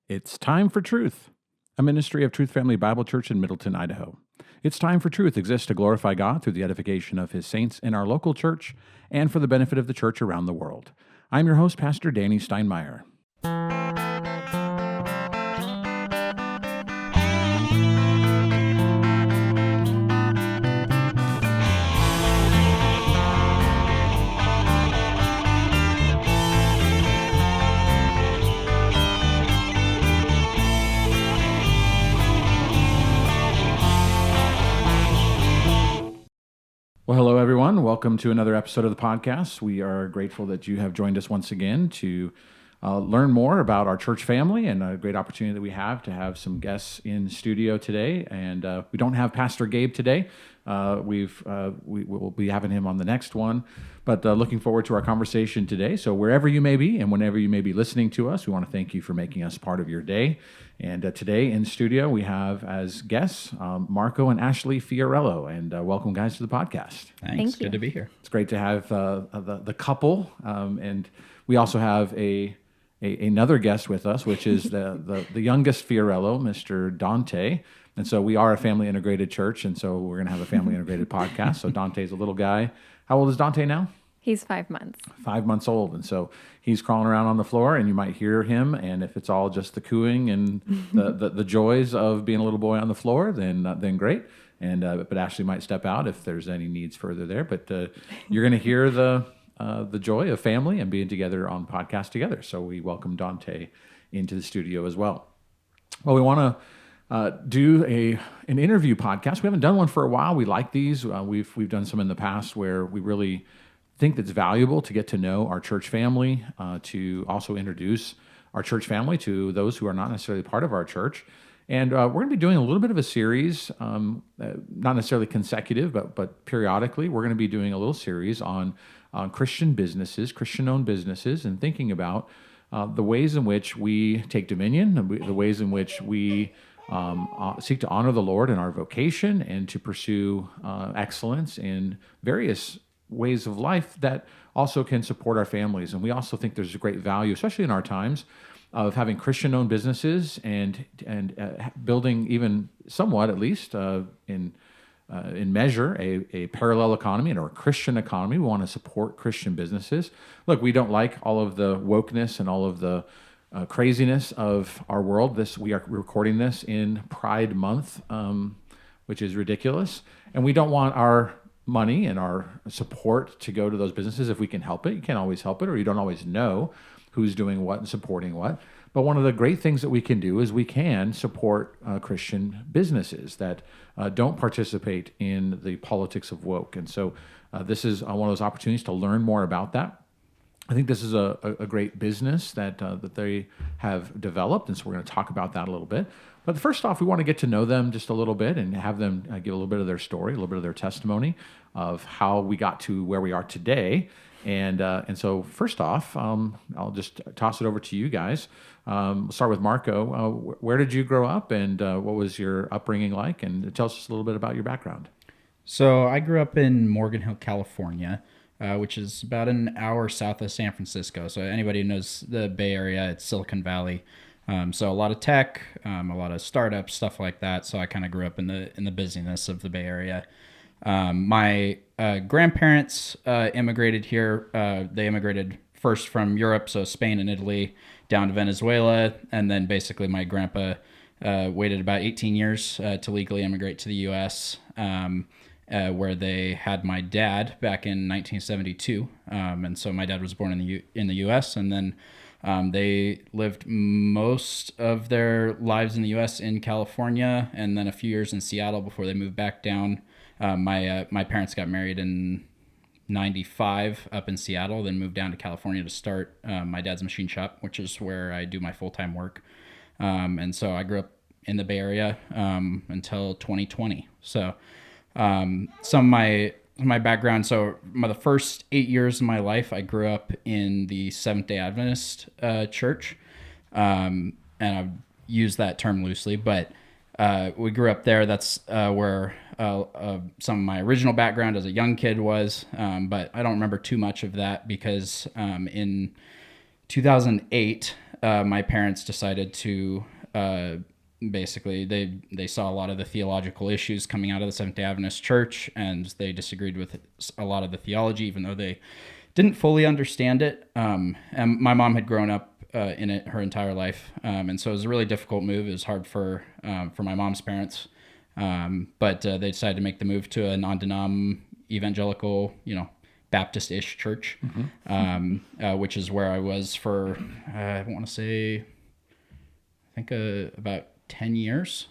It's time for truth, a ministry of Truth Family Bible Church in Middleton, Idaho. It's time for truth exists to glorify God through the edification of his saints in our local church and for the benefit of the church around the world. I'm your host, Pastor Danny Steinmeier. Well, hello, everyone. Welcome to another episode of the podcast. We are grateful that you have joined us once again to learn more about our church family, and a great opportunity that we have to have some guests in studio today. And we don't have Pastor Gabe today. We will be having him on the next one, but looking forward to our conversation today. So wherever you may be and whenever you may be listening to us, we want to thank you for making us part of your day. And today in studio, we have as guests Marco and Ashley Fiorello. And welcome, guys, to the podcast. Thanks. Thank you. Good to be here. It's great to have the couple. And we also have another guest with us, which is the youngest Fiorello, Mr. Dante. And so we are a family integrated church, and so we're going to have a family integrated podcast. So Dante's a little guy. How old is Dante now? He's 5 months. 5 months old. And so he's crawling around on the floor, and you might hear him. And if it's all just the cooing and the joys of being a little boy on the floor, then great. And but Ashley might step out if there's any needs further there. But you're going to hear the joy of family and being together on podcast together. So we welcome Dante into the studio as well. Well, we want to do an interview podcast. We haven't done one for a while. We like these. We've done some in the past where we really think it's valuable to get to know our church family, to also introduce our church family to those who are not necessarily part of our church. And we're going to be doing a little bit of a series, not necessarily consecutive, but periodically. We're going to be doing a little series on Christian businesses, Christian-owned businesses, and thinking about the ways in which we take dominion, the ways in which we seek to honor the Lord in our vocation and to pursue excellence in various ways of life that also can support our families. And we also think there's a great value, especially in our times, of having Christian-owned businesses and building even somewhat, at least in measure, a parallel economy or a Christian economy. We want to support Christian businesses. Look, we don't like all of the wokeness and all of the craziness of our world. We are recording this in Pride Month, which is ridiculous, and we don't want our money and our support to go to those businesses if we can help it. You can't always help it, or you don't always know who's doing what and supporting what. But one of the great things that we can do is we can support Christian businesses that don't participate in the politics of woke. And so this is one of those opportunities to learn more about that. I think this is a great business that they have developed, and so we're going to talk about that a little bit. But first off, we want to get to know them just a little bit and have them give a little bit of their story, a little bit of their testimony of how we got to where we are today. And so first off, I'll just toss it over to you guys. We'll start with Marco. Where did you grow up, and what was your upbringing like? And tell us just a little bit about your background. So I grew up in Morgan Hill, California, which is about an hour south of San Francisco. So anybody who knows the Bay Area, it's Silicon Valley. So a lot of tech, a lot of startups, stuff like that. So I kind of grew up in the busyness of the Bay Area. My grandparents immigrated here. They immigrated first from Europe, so Spain and Italy, down to Venezuela, and then basically my grandpa waited about 18 years to legally immigrate to the U.S., where they had my dad back in 1972, and so my dad was born in the U.S., and then they lived most of their lives in the U.S. in California, and then a few years in Seattle before they moved back down. My parents got married in 95 up in Seattle, then moved down to California to start my dad's machine shop, which is where I do my full-time work. And so I grew up in the Bay Area until 2020. So some of my background, so the first 8 years of my life, I grew up in the Seventh-day Adventist church. And I use that term loosely, but we grew up there. That's where some of my original background as a young kid was, but I don't remember too much of that because in 2008, my parents decided to basically they saw a lot of the theological issues coming out of the Seventh-day Adventist Church, and they disagreed with a lot of the theology, even though they didn't fully understand it. And my mom had grown up in it her entire life, and so it was a really difficult move. It was hard for my mom's parents, but they decided to make the move to a non-denom evangelical, Baptist-ish church, which is where I was for I want to say, I think about 10 years.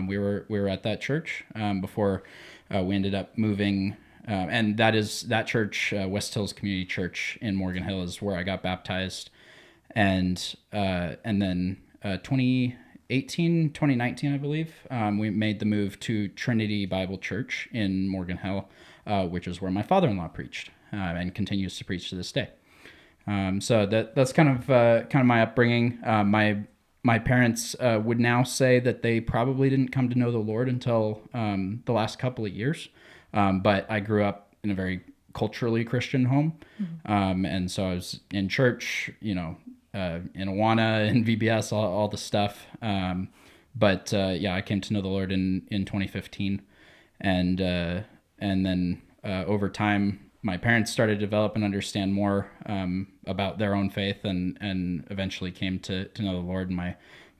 We were at that church before we ended up moving. And that church, West Hills Community Church in Morgan Hill, is where I got baptized. And then 2019, I believe, we made the move to Trinity Bible Church in Morgan Hill, which is where my father-in-law preached and continues to preach to this day. So that's kind of my upbringing. My parents would now say that they probably didn't come to know the Lord until the last couple of years. But I grew up in a very culturally Christian home. And so I was in church, in Awana and VBS, all the stuff. But I came to know the Lord in 2015. And then over time, my parents started to develop and understand more about their own faith, and eventually came to know the Lord. And my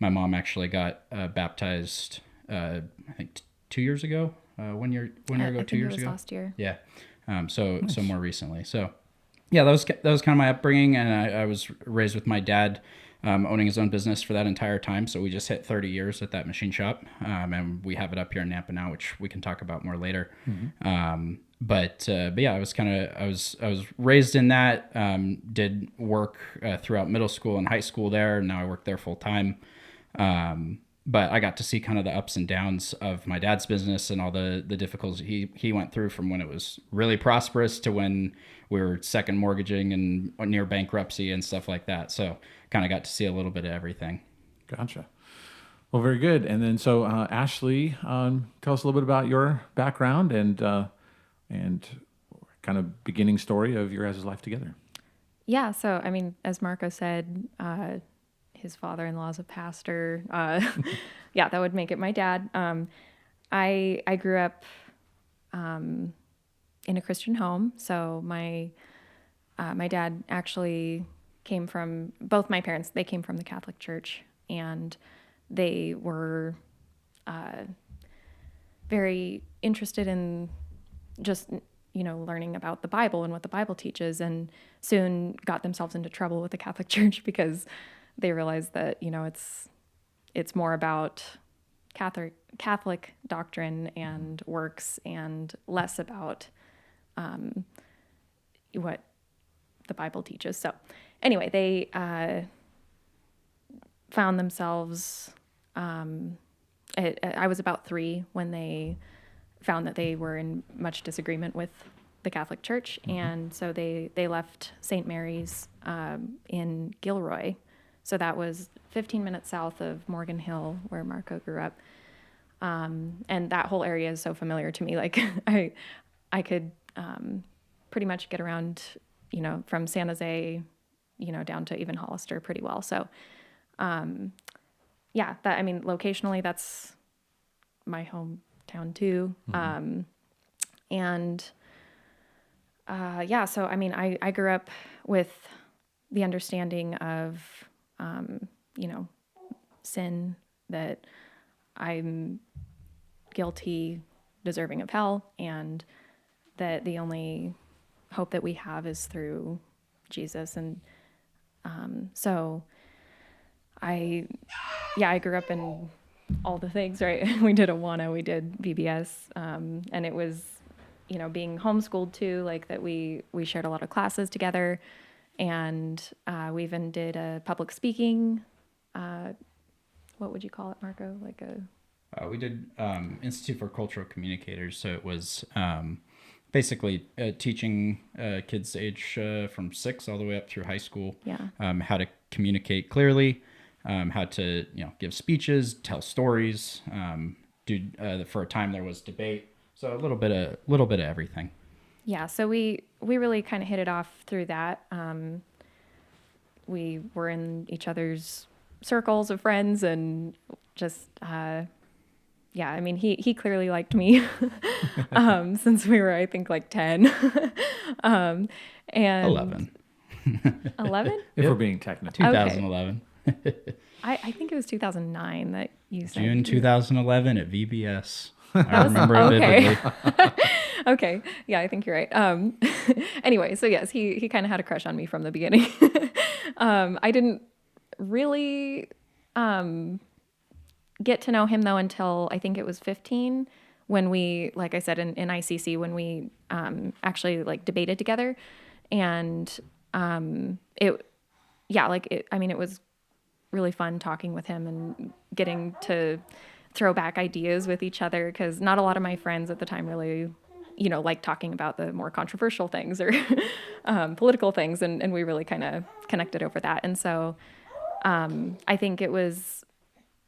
mom actually got baptized, I think 2 years ago. 1 year ago, 2 years ago. Last year. Yeah. So more recently. So yeah, that was kind of my upbringing, and I was raised with my dad owning his own business for that entire time. So we just hit 30 years at that machine shop, and we have it up here in Nampa now, which we can talk about more later. But yeah, I was raised in that. Did work throughout middle school and high school there. And now I work there full time. But I got to see kind of the ups and downs of my dad's business and all the difficulties he went through, from when it was really prosperous to when we were second mortgaging and near bankruptcy and stuff like that. So kind of got to see a little bit of everything. Gotcha. Well, very good. And then so Ashley, tell us a little bit about your background and kind of beginning story of your guys' life together. Yeah. So, I mean, as Marco said, his father-in-law is a pastor. Yeah, that would make it my dad. I grew up in a Christian home. So my dad actually came from, both my parents, they came from the Catholic Church, and they were very interested in just, learning about the Bible and what the Bible teaches, and soon got themselves into trouble with the Catholic Church because they realized that, it's more about Catholic doctrine and works, and less about what the Bible teaches. So anyway, they found themselves, I was about 3 when they found that they were in much disagreement with the Catholic Church. And so they left St. Mary's in Gilroy. So that was 15 minutes south of Morgan Hill, where Marco grew up. And that whole area is so familiar to me. Like I could pretty much get around, from San Jose, down to even Hollister pretty well. So locationally, that's my hometown too. So I mean, I grew up with the understanding of sin, that I'm guilty, deserving of hell, and that the only hope that we have is through Jesus. And so I grew up in all the things, right? We did Awana, we did VBS, and it was, being homeschooled too, like that we shared a lot of classes together, and we even did a public speaking, what would you call it, Marco? Like we did Institute for Cultural Communicators. So it was basically teaching kids age from 6 all the way up through high school, how to communicate clearly, how to give speeches, tell stories. For a time there was debate, so a little bit of everything. Yeah, so we really kind of hit it off through that. we were in each other's circles of friends and just, yeah, I mean, he clearly liked me since we were, I think, like 10. And 11. 11? If we're being technical. 2011. I think it was 2009 that you said. June 2011 at VBS. I remember it okay. vividly. Okay. Yeah, I think you're right. Anyway, so yes, he kind of had a crush on me from the beginning. I didn't really get to know him though until I think it was 15 when we, like I said, in ICC, when we actually like debated together. And it was really fun talking with him and getting to throw back ideas with each other, because not a lot of my friends at the time really, like talking about the more controversial things or political things. And we really kind of connected over that. And so I think it was,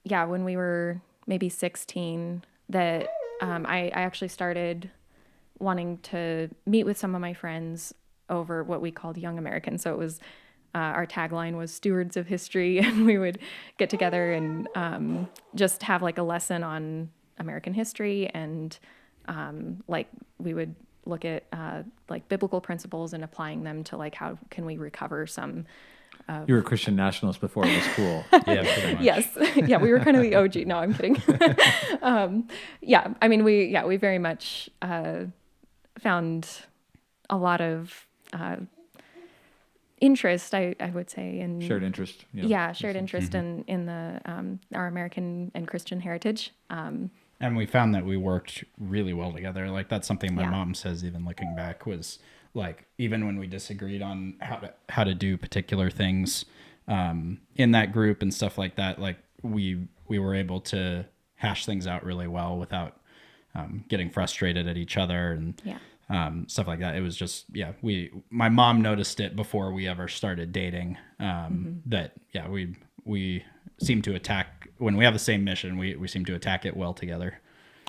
when we were maybe 16 that I actually started wanting to meet with some of my friends over what we called Young Americans. So it was, our tagline was Stewards of History, and we would get together and just have like a lesson on American history, and like we would look at like biblical principles and applying them to like how can we recover some. You were a Christian nationalist before it was cool. Yeah, pretty much. Yes. Yeah, we were kind of the OG. No, I'm kidding. Yeah, I mean, we very much found a lot of interest, I would say, in Shared interest. shared interest in the our American and Christian heritage. And we found that we worked really well together. Like that's something my Yeah. mom says, even looking back, was like, even when we disagreed on how to do particular things in that group and stuff like that, like we were able to hash things out really well without getting frustrated at each other and stuff like that. It was just, my mom noticed it before we ever started dating, that, we seem to attack, when we have the same mission, we seem to attack it well together.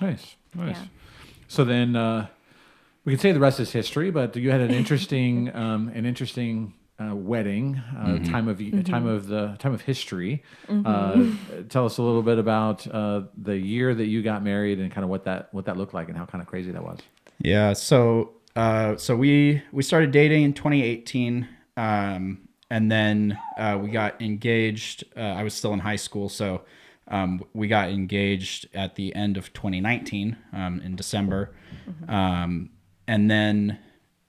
Nice. Yeah. So then we could say the rest is history, but you had an interesting wedding, time of history. Tell us a little bit about the year that you got married and kind of what that looked like and how kind of crazy that was. Yeah. So we started dating in 2018. And then we got engaged. I was still in high school, so we got engaged at the end of 2019 in December. And then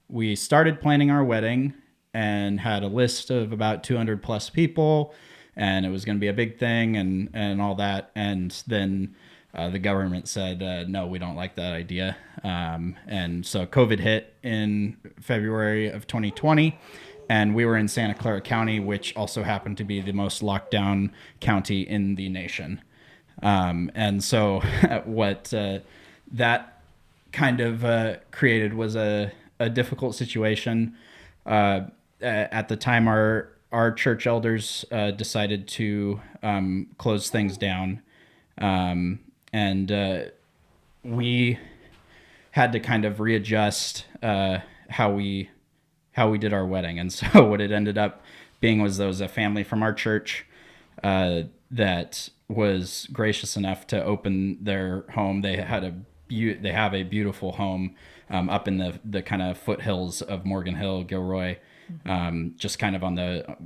we started planning our wedding and had a list of about 200 plus people, and it was going to be a big thing and all that. And then the government said, no, we don't like that idea. And so COVID hit in February of 2020. And we were in Santa Clara County, which also happened to be the most locked down county in the nation. And so what that kind of created was a difficult situation. At the time, our church elders decided to close things down. And we had to kind of readjust how we did our wedding. And so what it ended up being was there was a family from our church that was gracious enough to open their home. They have a beautiful home up in the kind of foothills of Morgan Hill, Gilroy, just kind of on the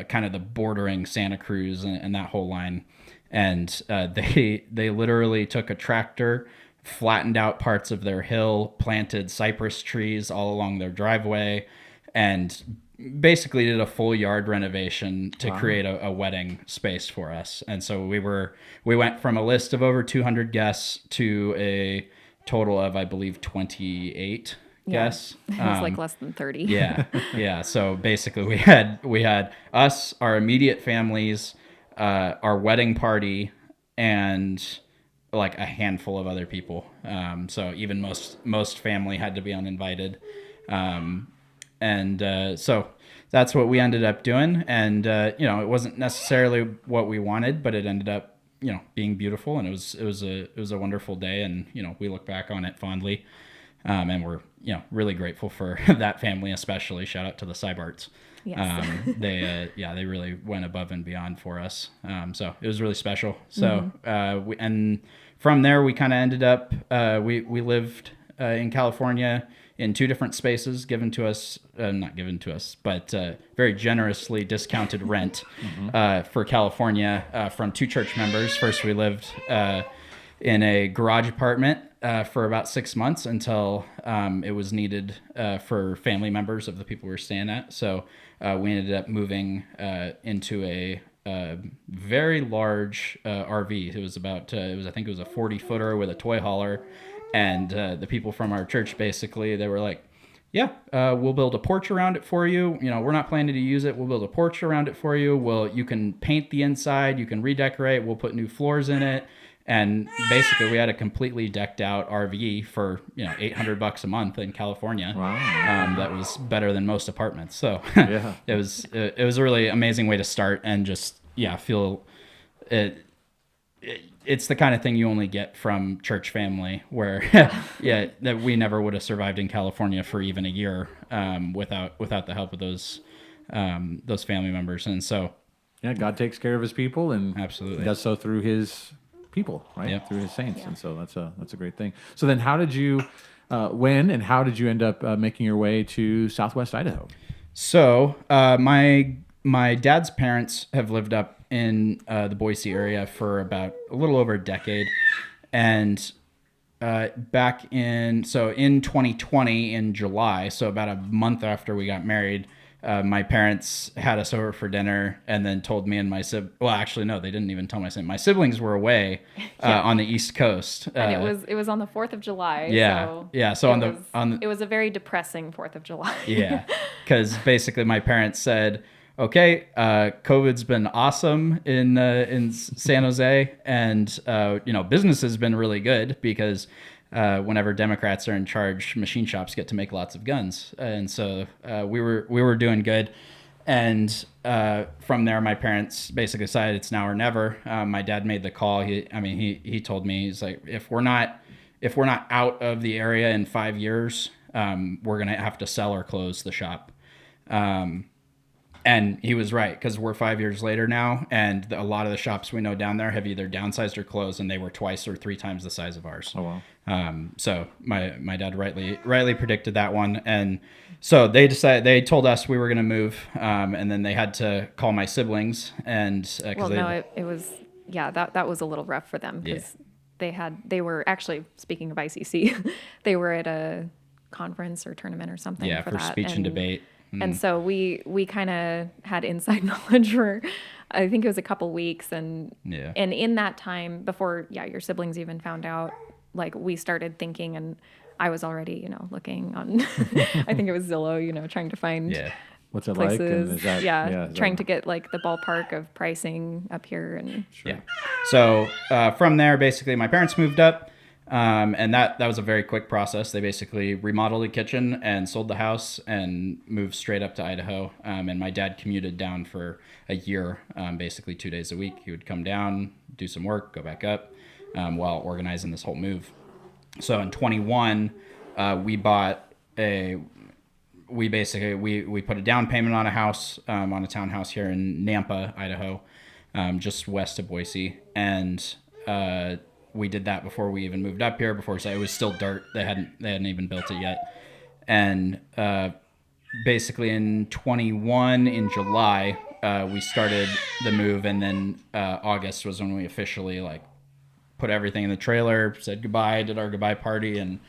kind of the bordering Santa Cruz and that whole line. And they literally took a tractor, flattened out parts of their hill, planted cypress trees all along their driveway, and basically did a full yard renovation to create a wedding space for us. And so we went from a list of over 200 guests to a total of, I believe, 28 guests. It was like less than 30. Yeah. So basically we had us, our immediate families, our wedding party, and like a handful of other people. So even most family had to be uninvited. So that's what we ended up doing. And, it wasn't necessarily what we wanted, but it ended up, being beautiful. And it was a wonderful day. And, we look back on it fondly. And we're, really grateful for that family, especially. Shout out to the Sybarts. Yes. They really went above and beyond for us. So it was really special. So, and from there we kind of ended up, we lived in California in 2 different spaces given to us, not given to us, but very generously discounted rent for California from 2 church members. First, we lived in a garage apartment for about 6 months until it was needed for family members of the people we were staying at. So we ended up moving into a very large RV. It was I think it was a 40-footer with a toy hauler. And the people from our church, basically, they were like, yeah, we'll build a porch around it for you. We're not planning to use it. We'll build a porch around it for you. You can paint the inside. You can redecorate. We'll put new floors in it. And basically, we had a completely decked out RV for $800 a month in California. Wow. That was better than most apartments. So Yeah. it was a really amazing way to start and just feel it. It's the kind of thing you only get from church family, where that we never would have survived in California for even a year without the help of those family members. And so Yeah, God takes care of his people, and Absolutely. He does so through his people, right? Yep. Through his saints. And so that's a great thing. So then how did you when and how did you end up making your way to Southwest Idaho? So my dad's parents have lived up in the Boise area for about a little over a decade, and back in 2020 in July, so about a month after we got married, my parents had us over for dinner and then told me and my well, actually no, they didn't even tell my siblings were away on the East Coast, and it was on the 4th of July. So it was a very depressing 4th of July. Yeah, because basically my parents said, okay, COVID's been awesome in San Jose, and business has been really good because whenever Democrats are in charge, machine shops get to make lots of guns, and so we were doing good. And from there, my parents basically decided it's now or never. My dad made the call. He told me, he's like, if we're not out of the area in 5 years, we're gonna have to sell or close the shop. And he was right, because we're 5 years later now, and a lot of the shops we know down there have either downsized or closed, and they were 2 or 3 times the size of ours. Oh, wow. So my dad rightly predicted that one, and so they told us we were going to move, and then they had to call my siblings, and it was that was a little rough for them because they were actually, speaking of ICC, they were at a conference or tournament or something for that, speech and debate. And so we kind of had inside knowledge for, I think it was a couple weeks. And in that time, before your siblings even found out, like, we started thinking, and I was already, looking on, I think it was Zillow, trying to find what's it places. like? And Trying to get like the ballpark of pricing up here. And Sure. So from there, basically my parents moved up. And that was a very quick process. They basically remodeled the kitchen and sold the house and moved straight up to Idaho. And my dad commuted down for a year, basically 2 days a week. He would come down, do some work, go back up, while organizing this whole move. So in 21, we put a down payment on a house, on a townhouse here in Nampa, Idaho, just west of Boise. And, we did that before we even moved up here. It was still dirt. They hadn't even built it yet. And basically in 21 in July, we started the move, and then August was when we officially put everything in the trailer, said goodbye, did our goodbye party, and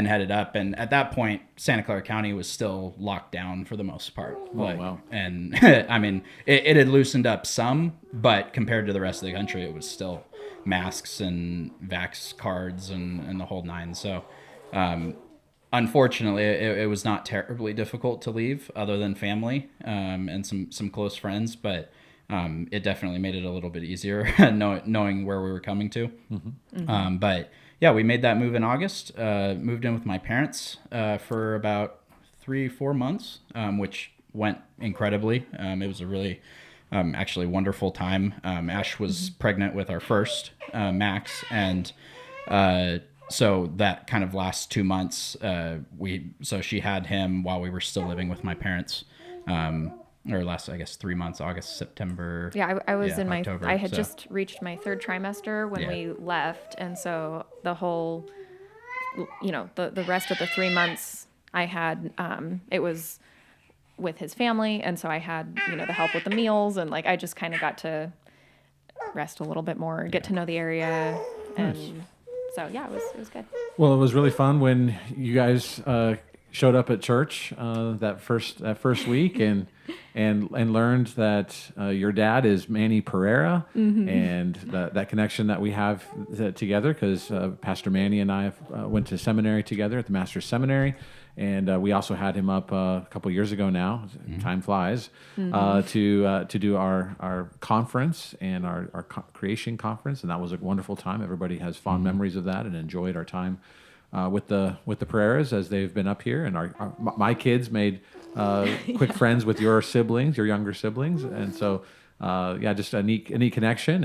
headed up. And at that point, Santa Clara County was still locked down for the most part. Wow. And it had loosened up some, but compared to the rest of the country, it was still masks and vax cards and the whole nine. So unfortunately, it was not terribly difficult to leave, other than family and some close friends, but it definitely made it a little bit easier knowing where we were coming to. Mm-hmm. But yeah, we made that move in August, moved in with my parents for about 3-4 months, which went incredibly. It was a really actually wonderful time. Ash was pregnant with our first, Max, and So that kind of last 2 months, so she had him while we were still living with my parents, or last, I guess, 3 months, August, September. Yeah, I was in my, October, I had so. just reached my third trimester when Yeah. we left. And so the whole, the rest of the 3 months I had, it was with his family. And so I had, the help with the meals, and like, I just kind of got to rest a little bit more, get to know the area. And so, yeah, it was good. Well, it was really fun when you guys showed up at church that first week and learned that your dad is Manny Pereira, and that connection that we have together, because Pastor Manny and I went to seminary together at the Master's Seminary, and we also had him up a couple years ago now. Time flies. To do our conference and our creation conference, and that was a wonderful time. Everybody has fond memories of that and enjoyed our time with the Pereiras as they've been up here, and my kids made quick friends with your siblings, your younger siblings, and so just a neat connection,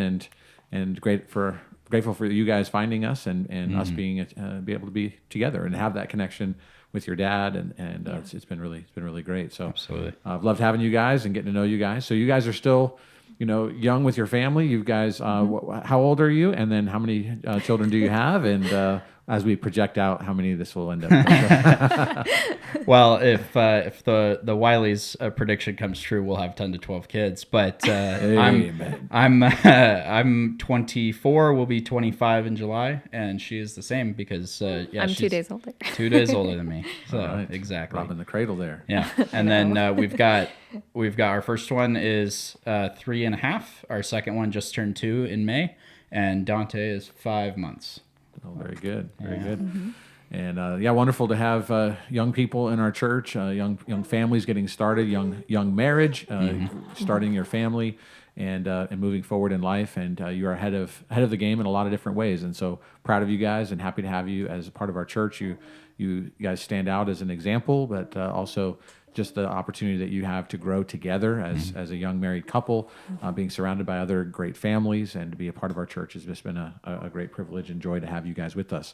and grateful for you guys finding us and us being able to be together and have that connection with your dad, and it's been really great. So Absolutely. I've loved having you guys and getting to know you guys. So you guys are still, young with your family. You guys, how old are you? And then how many children do you have? And as we project out, how many this will end up with? Well, if the Wiley's prediction comes true, we'll have 10 to 12 kids. But I'm 24. We'll be 25 in July, and she is the same because I'm she's 2 days older. 2 days older than me. So Right. exactly. Robbing the cradle there. Yeah, and then we've got our first one is 3.5. Our second one just turned 2 in May, and Dante is 5 months. Oh, very good. Very good. And wonderful to have young people in our church, young families getting started, young marriage, starting your family, and moving forward in life. And you are ahead of the game in a lot of different ways. And so proud of you guys, and happy to have you as a part of our church. You guys stand out as an example, but also just the opportunity that you have to grow together as a young married couple, being surrounded by other great families, and to be a part of our church has just been a great privilege and joy to have you guys with us.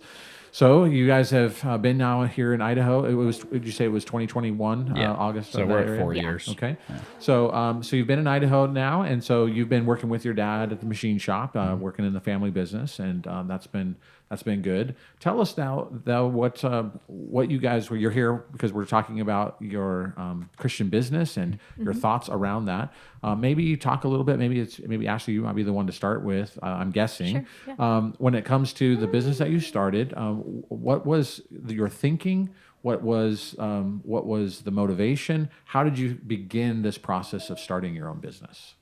So you guys have been now here in Idaho. Did you say it was 2021, August? So we're at 4 years. Okay. Yeah. So you've been in Idaho now, and so you've been working with your dad at the machine shop, working in the family business, and that's been good. Tell us now what you guys, you're here because we're talking about your Christian business and your thoughts around that. Maybe you talk a little bit. Maybe Ashley, you might be the one to start with. I'm guessing. Sure, yeah. When it comes to the business that you started, what was your thinking? What was the motivation? How did you begin this process of starting your own business?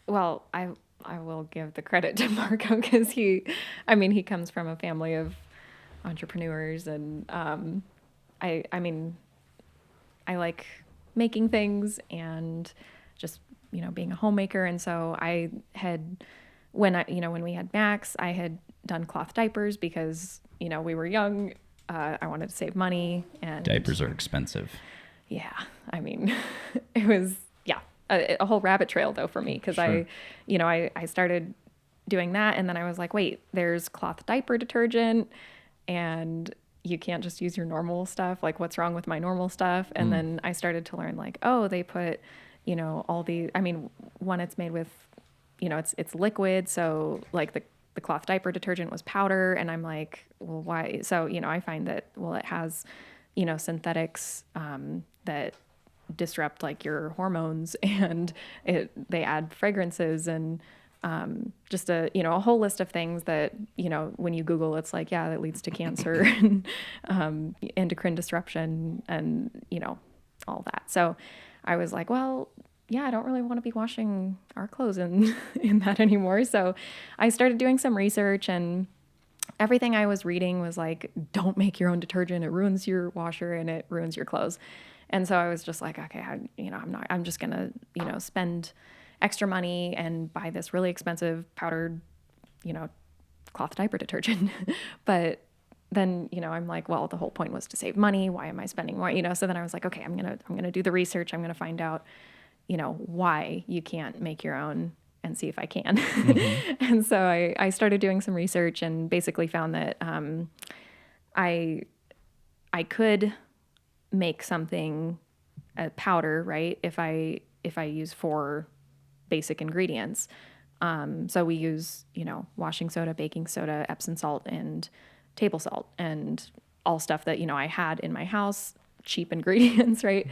Well, I will give the credit to Marco because he comes from a family of entrepreneurs, and I like making things and just being a homemaker. And so I had when we had Max, I had done cloth diapers because we were young. I wanted to save money, and Diapers are expensive. Yeah, it was a whole rabbit trail though for me because Sure. I started doing that, and then I was like, wait, there's cloth diaper detergent, and you can't just use your normal stuff. Like, what's wrong with my normal stuff? And then I started to learn, like, oh, they put all the one, it's made with it's liquid, so like the cloth diaper detergent was powder, and I'm like, well, why? So I find that it has synthetics that disrupt like your hormones, and they add fragrances and just a whole list of things that when you Google, it's like, yeah, that leads to cancer and endocrine disruption and all that. So I was like, well, yeah, I don't really want to be washing our clothes in that anymore. So I started doing some research, and everything I was reading was like, don't make your own detergent. It ruins your washer and it ruins your clothes. And so I was just like, okay, I'm just going to, spend extra money and buy this really expensive powdered, cloth diaper detergent. But then, I'm like, well, the whole point was to save money. Why am I spending more? So then I was like, okay, I'm going to do the research. I'm going to find out, why you can't make your own and see if I can. And so I started doing some research and basically found that I could make something a powder, right? If I use 4 basic ingredients. So we use, washing soda, baking soda, Epsom salt, and table salt, and all stuff that, I had in my house, cheap ingredients, right?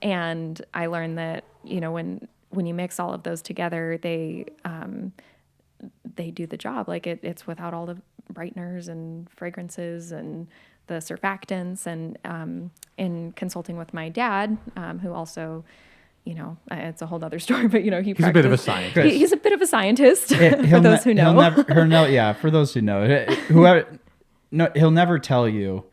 And I learned that, when you mix all of those together, they do the job. Like it's without all the brighteners and fragrances and the surfactants. And in consulting with my dad, who also, it's a whole other story, but he's a bit of a scientist. He's a bit of a scientist. He'll for those who know, for those who know, whoever, no, he'll never tell you.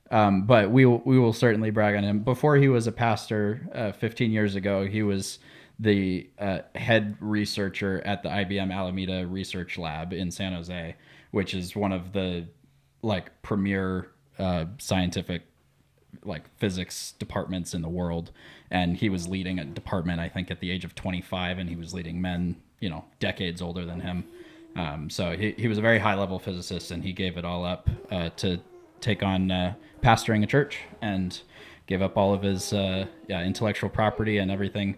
But we will certainly brag on him. Before he was a pastor, 15 years ago, he was the head researcher at the IBM Alameda Research Lab in San Jose, which is one of the premier scientific physics departments in the world. And he was leading a department, I think, at the age of 25, and he was leading men, decades older than him. So he was a very high level physicist, and he gave it all up to take on pastoring a church, and gave up all of his intellectual property and everything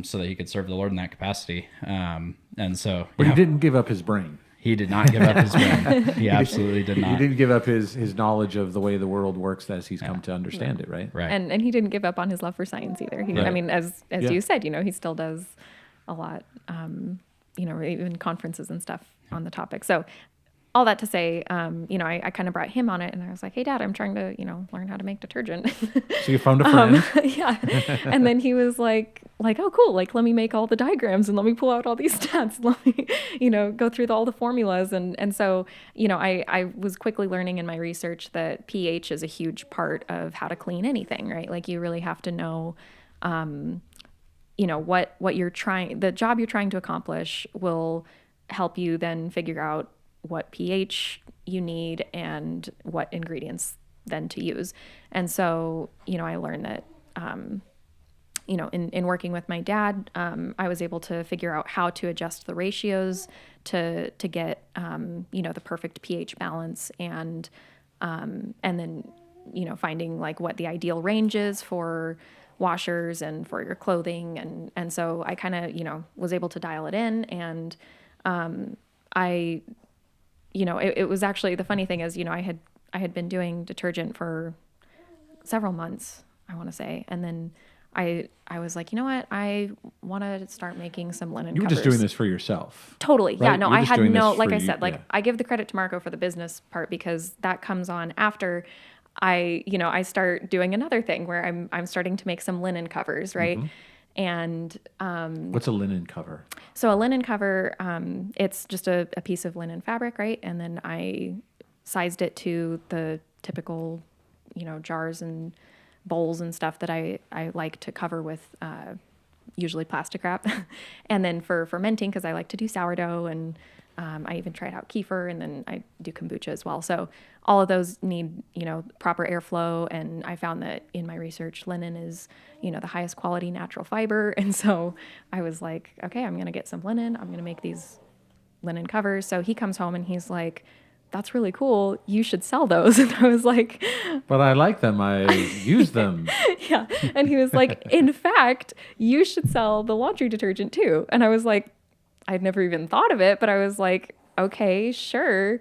so that he could serve the Lord in that capacity. And so, but he didn't give up his brain. He did not give up his brain. He absolutely did not. He didn't give up his knowledge of the way the world works as he's come to understand it, right? Right. And he didn't give up on his love for science either. Right. I mean, as you said, he still does a lot, even conferences and stuff on the topic. So all that to say, I kind of brought him on it, and I was like, hey, Dad, I'm trying to, learn how to make detergent. So you found a friend. Yeah. And then he was like, oh, cool. Let me make all the diagrams and let me pull out all these stats. Let me, go through all the formulas. And so, I was quickly learning in my research that pH is a huge part of how to clean anything, right? Like you really have to know, what you're trying, the job you're trying to accomplish will help you then figure out what pH you need and what ingredients then to use. And so, I learned that, in working with my dad, I was able to figure out how to adjust the ratios to get, the perfect pH balance, and then, finding what the ideal range is for washers and for your clothing. And so I kind of, was able to dial it in, and it was actually, the funny thing is, I had been doing detergent for several months, I want to say. And then I was like, you know what? I want to start making some linen You were covers. just doing this for yourself. Totally. Right? Yeah. No, You were I just had doing no, this like for I you, said, yeah. I give the credit to Marco for the business part, because that comes on after I start doing another thing where I'm starting to make some linen covers. Right. Mm-hmm. And What's a linen cover? so a linen cover, it's just a piece of linen fabric, right? And then I sized it to the typical, jars and bowls and stuff that I like to cover with usually plastic wrap. And then for fermenting, because I like to do sourdough, and I even tried out kefir, and then I do kombucha as well. So all of those need, proper airflow. And I found that in my research, linen is, the highest quality natural fiber. And so I was like, okay, I'm going to get some linen. I'm going to make these linen covers. So he comes home and he's like, that's really cool. You should sell those. And I was like, But I like them. I use them. yeah. And he was like, in fact, you should sell the laundry detergent too. And I was like, I'd never even thought of it, but I was like, okay, sure.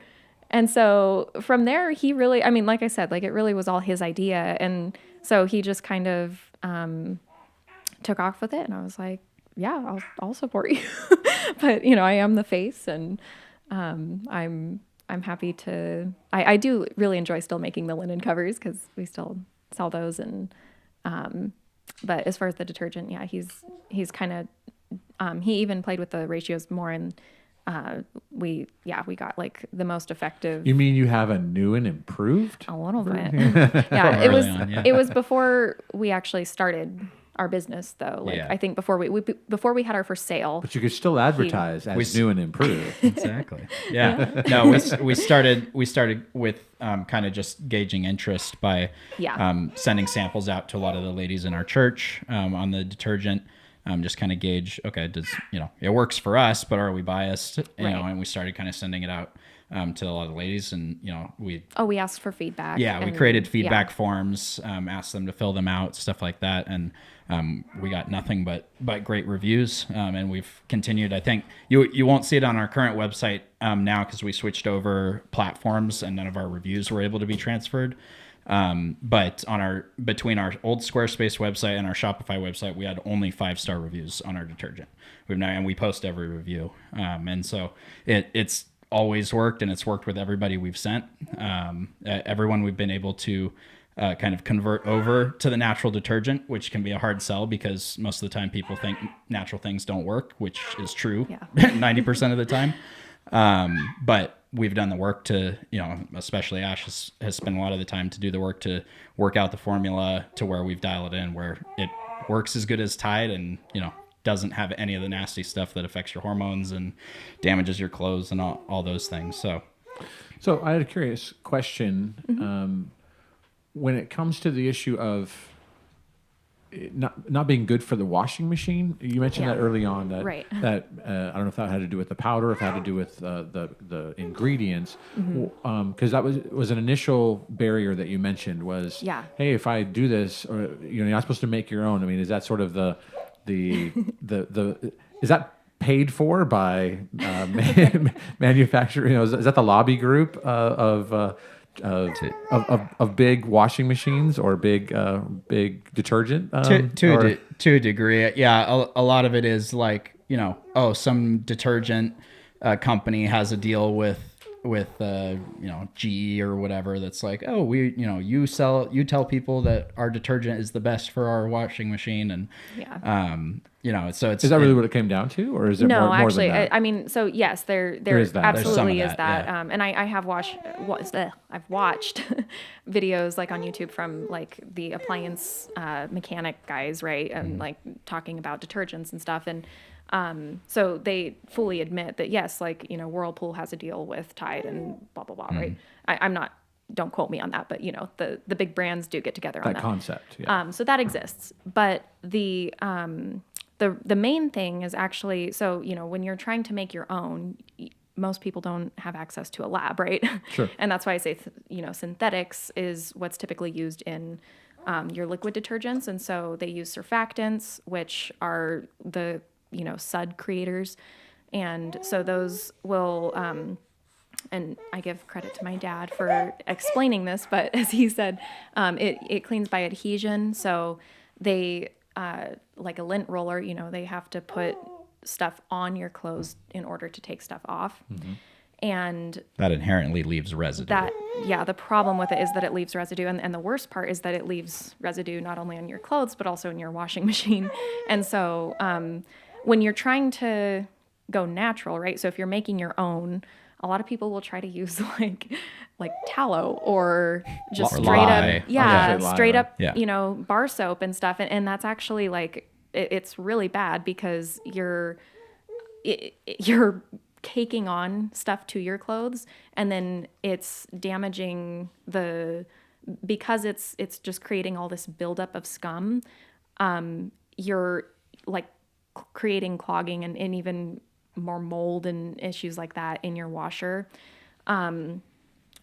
And so from there, he really, like I said, it really was all his idea. And so he just kind of took off with it. And I was like, yeah, I'll support you. But, I am the face, and I'm happy to, I do really enjoy still making the linen covers, because we still sell those. And, but as far as the detergent, yeah, he's kind of, he even played with the ratios more, and we got the most effective. You mean you have a new and improved? A little bit. Yeah, it was, Early on, yeah. it was before we actually started our business, though. Yeah. I think before we had our first sale. But you could still advertise as new and improved. Exactly. Yeah. No, we started with kind of just gauging interest by Yeah. sending samples out to a lot of the ladies in our church on the detergent. just kind of gauge, okay, does, it works for us, but are we biased? Right. And we started kind of sending it out to a lot of ladies, and we asked for feedback. we and, created feedback forms, asked them to fill them out, stuff like that, and we got nothing but great reviews, and we've continued. I think you won't see it on our current website now because we switched over platforms and none of our reviews were able to be transferred. But between our old Squarespace website and our Shopify website, we had only 5-star reviews on our detergent. And we post every review, and so it's always worked, and it's worked with everybody we've sent. Everyone we've been able to kind of convert over to the natural detergent, which can be a hard sell because most of the time people think natural things don't work, which is true 90% of the time. But we've done the work to, especially Ash has spent a lot of the time to do the work to work out the formula to where we've dialed it in, where it works as good as Tide and, doesn't have any of the nasty stuff that affects your hormones and damages your clothes and all those things. So I had a curious question. When it comes to the issue of it not being good for the washing machine, you mentioned that early on that Right. that I don't know if that had to do with the powder, if it had to do with the ingredients, because that was an initial barrier that you mentioned was, hey, if I do this, or you're not supposed to make your own. I mean, is that sort of the is that paid for by manufacturer? Is that the lobby group of big washing machines or big detergent? To a degree, yeah. A lot of it is like, some detergent company has a deal with GE or whatever that's like, you tell people that our detergent is the best for our washing machine, and so it's, is that really what it came down to, or is it more actually than that? I mean, so yes, there is that. absolutely There's is some of that, that, and I have I've watched videos like on YouTube from like the appliance mechanic guys, right, and like talking about detergents and stuff, and so they fully admit that yes, like, Whirlpool has a deal with Tide and blah blah blah, right? I'm not, don't quote me on that, but the big brands do get together on that concept. So that exists, but the main thing is actually, so when you're trying to make your own, most people don't have access to a lab, right? Sure. And that's why I say synthetics is what's typically used in your liquid detergents, and so they use surfactants, which are the SUD creators, and so those will and I give credit to my dad for explaining this, but as he said, it cleans by adhesion. So they like a lint roller, they have to put stuff on your clothes in order to take stuff off. And that inherently leaves residue. The problem with it is that it leaves residue, and the worst part is that it leaves residue not only on your clothes but also in your washing machine. And so when you're trying to go natural, right? So if you're making your own, a lot of people will try to use like tallow or just straight up, bar soap and stuff. And that's actually like, it's really bad because you're caking on stuff to your clothes, and then it's damaging because it's just creating all this buildup of scum. You're like creating clogging and even more mold and issues like that in your washer.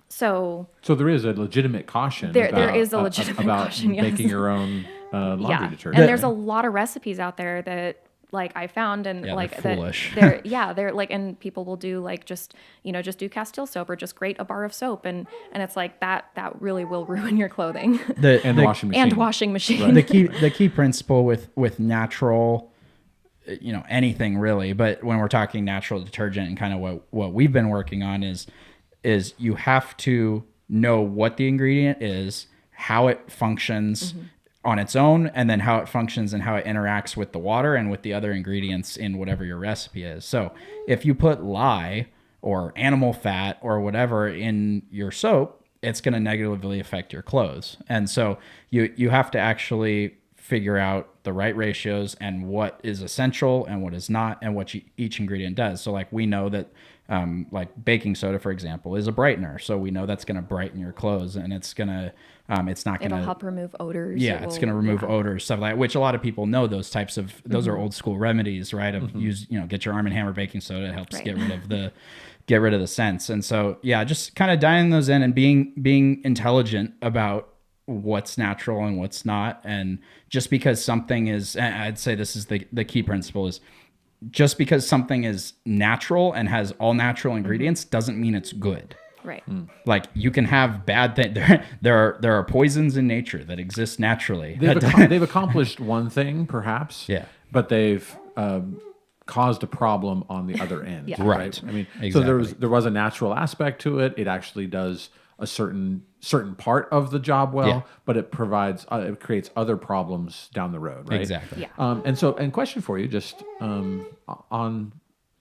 So there is a legitimate caution. There is a legitimate caution, yes. Making your own laundry detergent. And there's a lot of recipes out there that like I found, and like they're foolish. They're like, and people will do like just do Castile soap or just grate a bar of soap, and it's like that really will ruin your clothing. And washing machine. Right. The key principle with natural, anything really, but when we're talking natural detergent and kind of what we've been working on is you have to know what the ingredient is, how it functions on its own, and then how it functions and how it interacts with the water and with the other ingredients in whatever your recipe is. So if you put lye or animal fat or whatever in your soap, it's going to negatively affect your clothes. And so you have to actually figure out the right ratios and what is essential and what is not, and what each ingredient does. So like we know that like baking soda, for example, is a brightener. So we know that's going to brighten your clothes, and it's going to, it's not going It'll to help remove odors. Yeah, it's going to remove odors, stuff like that, which a lot of people know those types of, those are old school remedies, right? Of use, get your Arm& Hammer baking soda. It helps Right. get rid of the scents. And so, yeah, just kind of dialing those in and being intelligent about what's natural and what's not. And just because something is, I'd say this is the key principle is, just because something is natural and has all natural ingredients doesn't mean it's good. Right. Like you can have bad things. There are poisons in nature that exist naturally. They've accomplished one thing, perhaps. Yeah. But they've caused a problem on the other end. Yeah. Right. I mean, Exactly. so there was a natural aspect to it. It actually does a certain part of the job well, Yeah. but it provides it creates other problems down the road. Right. Exactly. Yeah. And question for you, just on.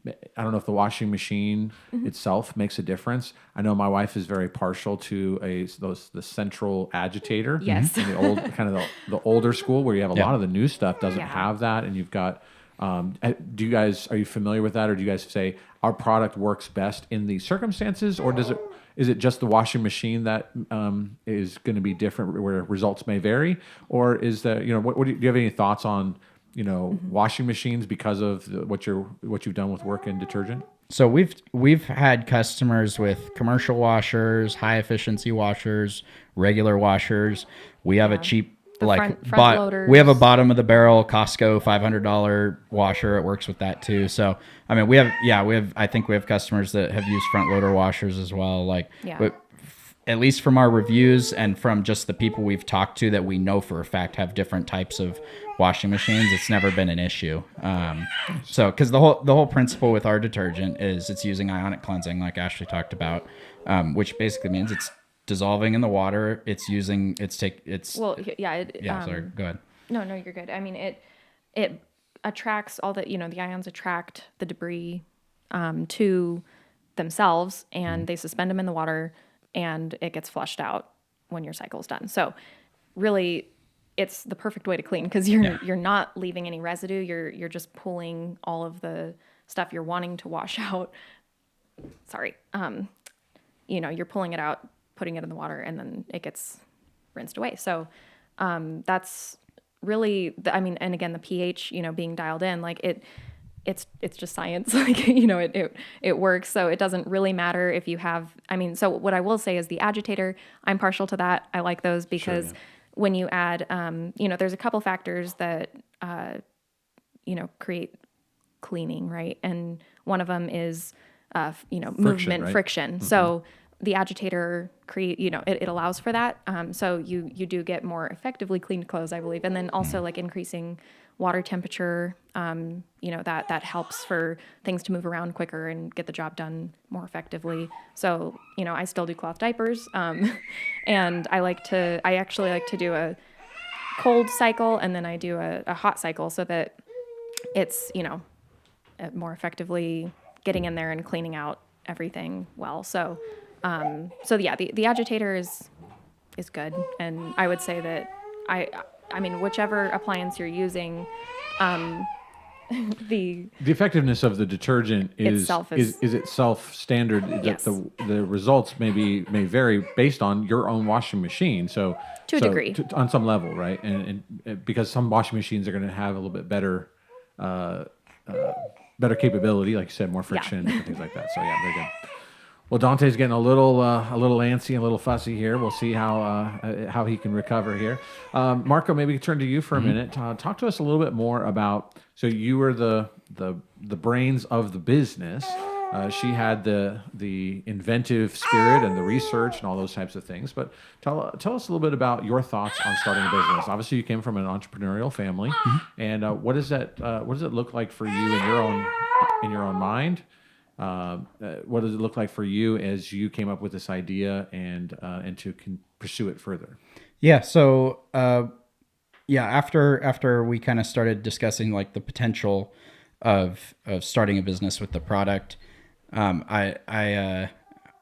I don't know if the washing machine itself makes a difference. I know my wife is very partial to the central agitator. Yes. In the old kind of the older school where you have a Yeah. lot of the new stuff doesn't Yeah. have that, and you've got. Are you familiar with that, or do you guys say our product works best in these circumstances, or is it just the washing machine that is going to be different, where results may vary, or is that do you have any thoughts on washing machines because of what you've done with work in detergent? So we've had customers with commercial washers, high efficiency washers, regular washers. We have a cheap The like front loaders. we have a bottom of the barrel Costco $500 washer. It works with that too. So I mean we have I think we have customers that have used front loader washers as well. Like at least from our reviews and from just the people we've talked to that we know for a fact have different types of washing machines, it's never been an issue. So because the whole principle with our detergent is it's using ionic cleansing, like Ashley talked about, which basically means it's dissolving in the water. Sorry, go ahead. No, you're good. I mean, it attracts all the ions attract the debris to themselves, and they suspend them in the water, and it gets flushed out when your cycle's done. So really, it's the perfect way to clean because you're not leaving any residue. You're just pulling all of the stuff you're wanting to wash out. Sorry. You're pulling it out, putting it in the water, and then it gets rinsed away. So that's really and again, the pH, being dialed in, like it's just science. Like, it works. So it doesn't really matter if you have, so what I will say is the agitator, I'm partial to that. I like those because when you add, there's a couple factors that, create cleaning, right? And one of them is, movement, right? friction. Mm-hmm. So the agitator it allows for that. So you do get more effectively cleaned clothes, I believe. And then also like increasing water temperature, that helps for things to move around quicker and get the job done more effectively. So, I still do cloth diapers. And I actually like to do a cold cycle, and then I do a hot cycle so that it's, more effectively getting in there and cleaning out everything well. So the agitator is good. And I would say that whichever appliance you're using, the effectiveness of the detergent is itself standard. Yes. That the results may vary based on your own washing machine. So to a degree, on some level, right? And because some washing machines are going to have a little bit better capability, like you said, more friction and things like that. So very good. Well, Dante's getting a little antsy, a little fussy here. We'll see how he can recover here. Marco, maybe turn to you for a minute. Talk to us a little bit more about. So you were the brains of the business. She had the inventive spirit and the research and all those types of things. But tell us a little bit about your thoughts on starting a business. Obviously, you came from an entrepreneurial family, and what does it look like for you in your own mind? What does it look like for you as you came up with this idea and to pursue it further? Yeah. So, after we kind of started discussing like the potential of starting a business with the product, I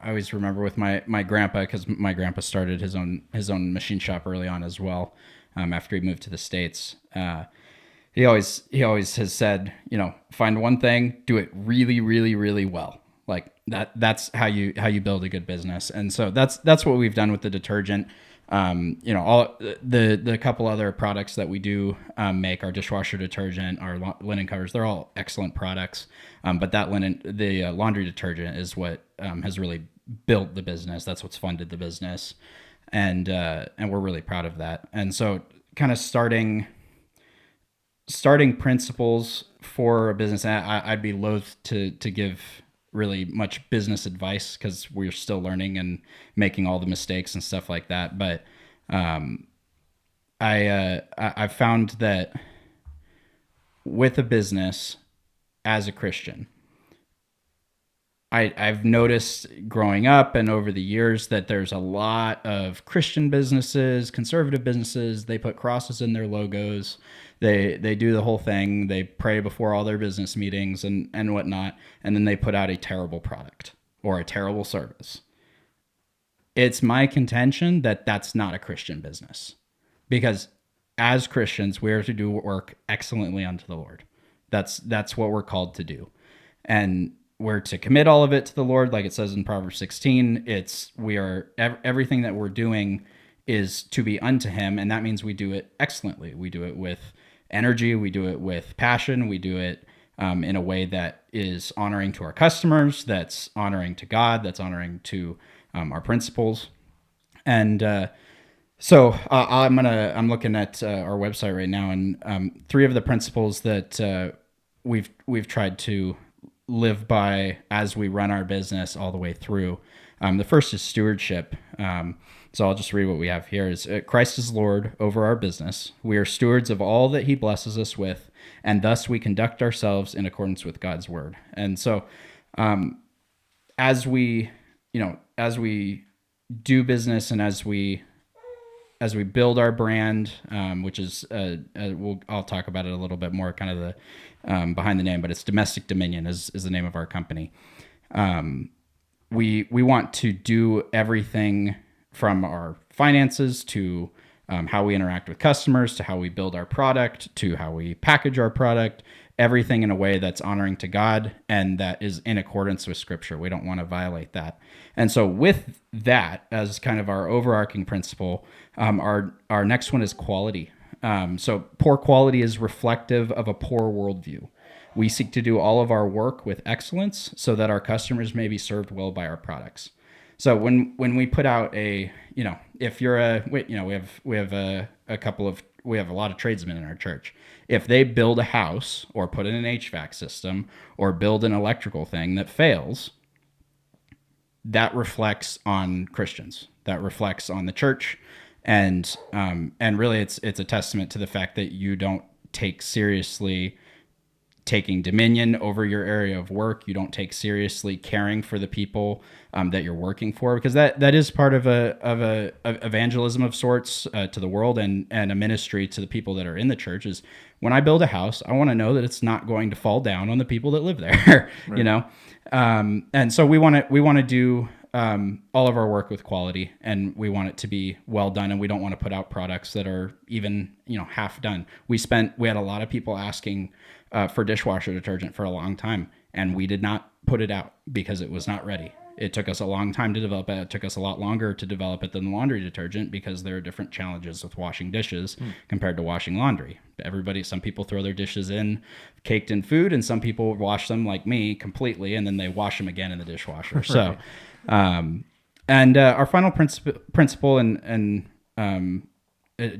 always remember with my grandpa, because my grandpa started his own machine shop early on as well. After he moved to the States, he always has said, find one thing, do it really, really, really well. Like that's how you build a good business. And so that's what we've done with the detergent. All the couple other products that we do make, our dishwasher detergent, our linen covers, they're all excellent products. But the laundry detergent is what has really built the business. That's what's funded the business, and we're really proud of that. And so, kind of starting principles for a business. I'd be loath to give really much business advice because we're still learning and making all the mistakes and stuff like that. But I've found that with a business as a Christian, I've noticed growing up and over the years that there's a lot of Christian businesses, conservative businesses. They put crosses in their logos. They do the whole thing. They pray before all their business meetings and whatnot. And then they put out a terrible product or a terrible service. It's my contention that that's not a Christian business, because as Christians, we are to do work excellently unto the Lord. That's what we're called to do. And we're to commit all of it to the Lord, like it says in Proverbs 16. Everything that we're doing is to be unto Him, and that means we do it excellently. We do it with energy. We do it with passion. We do it in a way that is honoring to our customers, that's honoring to God, that's honoring to our principles. And so I'm looking at our website right now, and 3 of the principles that we've tried to live by as we run our business all the way through. The first is stewardship. So I'll just read what we have here. Is Christ is Lord over our business. We are stewards of all that He blesses us with, and thus we conduct ourselves in accordance with God's word. And so, as we do business and as we build our brand, which is I'll talk about it a little bit more, kind of the behind the name, but it's Domestic Dominion is the name of our company. We want to do everything from our finances to how we interact with customers, to how we build our product, to how we package our product, everything in a way that's honoring to God and that is in accordance with Scripture. We don't want to violate that. And so with that as kind of our overarching principle, our next one is quality. So poor quality is reflective of a poor worldview. We seek to do all of our work with excellence so that our customers may be served well by our products. So when we put out if you're we have a lot of tradesmen in our church. If they build a house or put in an HVAC system or build an electrical thing that fails, that reflects on Christians. That reflects on the church, and really it's a testament to the fact that you don't take seriously taking dominion over your area of work. You don't take seriously caring for the people that you're working for, because that is part of a evangelism of sorts to the world and a ministry to the people that are in the church. Is when I build a house, I want to know that it's not going to fall down on the people that live there. Right. And so we want to do all of our work with quality, and we want it to be well done, and we don't want to put out products that are even half done. We had a lot of people asking for dishwasher detergent for a long time, and we did not put it out because it was not ready. It took us a long time to develop it. It took us a lot longer to develop it than the laundry detergent because there are different challenges with washing dishes compared to washing laundry. Some people throw their dishes in caked in food, and some people wash them like me completely, and then they wash them again in the dishwasher. So, our final principle and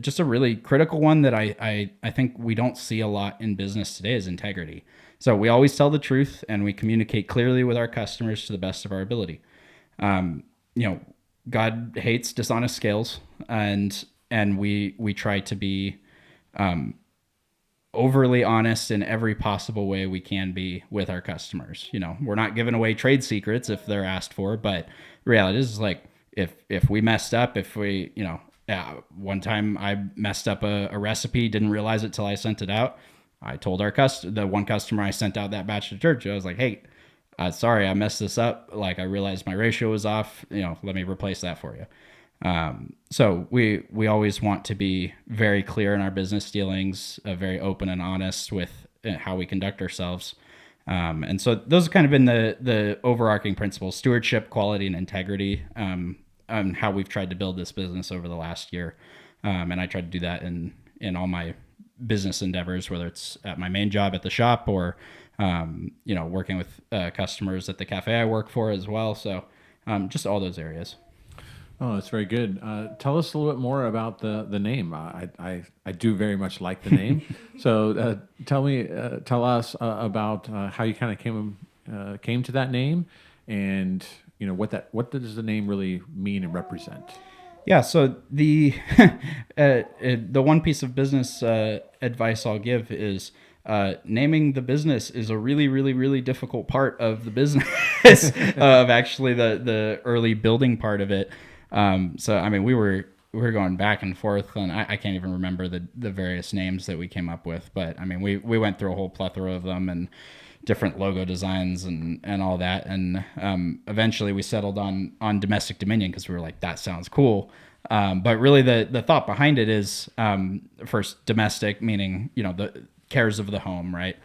just a really critical one that I think we don't see a lot in business today is integrity. So we always tell the truth, and we communicate clearly with our customers to the best of our ability. God hates dishonest scales, and we try to be overly honest in every possible way we can be with our customers. We're not giving away trade secrets if they're asked for, but the reality is like if we messed up, one time I messed up a recipe, didn't realize it till I sent it out. I told the one customer I sent out that batch of detergent, I was like, hey, sorry, I messed this up. Like, I realized my ratio was off. Let me replace that for you. So we always want to be very clear in our business dealings, very open and honest with how we conduct ourselves. And so those have kind of been the overarching principles: stewardship, quality, and integrity, on how we've tried to build this business over the last year. And I try to do that in all my business endeavors, whether it's at my main job at the shop or, working with customers at the cafe I work for as well. So just all those areas. Oh, that's very good. Tell us a little bit more about the name. I do very much like the name. So tell us about how you kind of came to that name, and what does the name really mean and represent? Yeah, so the the one piece of business advice I'll give is naming the business is a really, really, really difficult part of the business of actually the early building part of it. So I mean, we were going back and forth, and I can't even remember the various names that we came up with, but I mean, we went through a whole plethora of them and different logo designs and all that, and eventually we settled on Domestic Dominion because we were like, that sounds cool. But really the thought behind it is, first, domestic, meaning the cares of the home, right?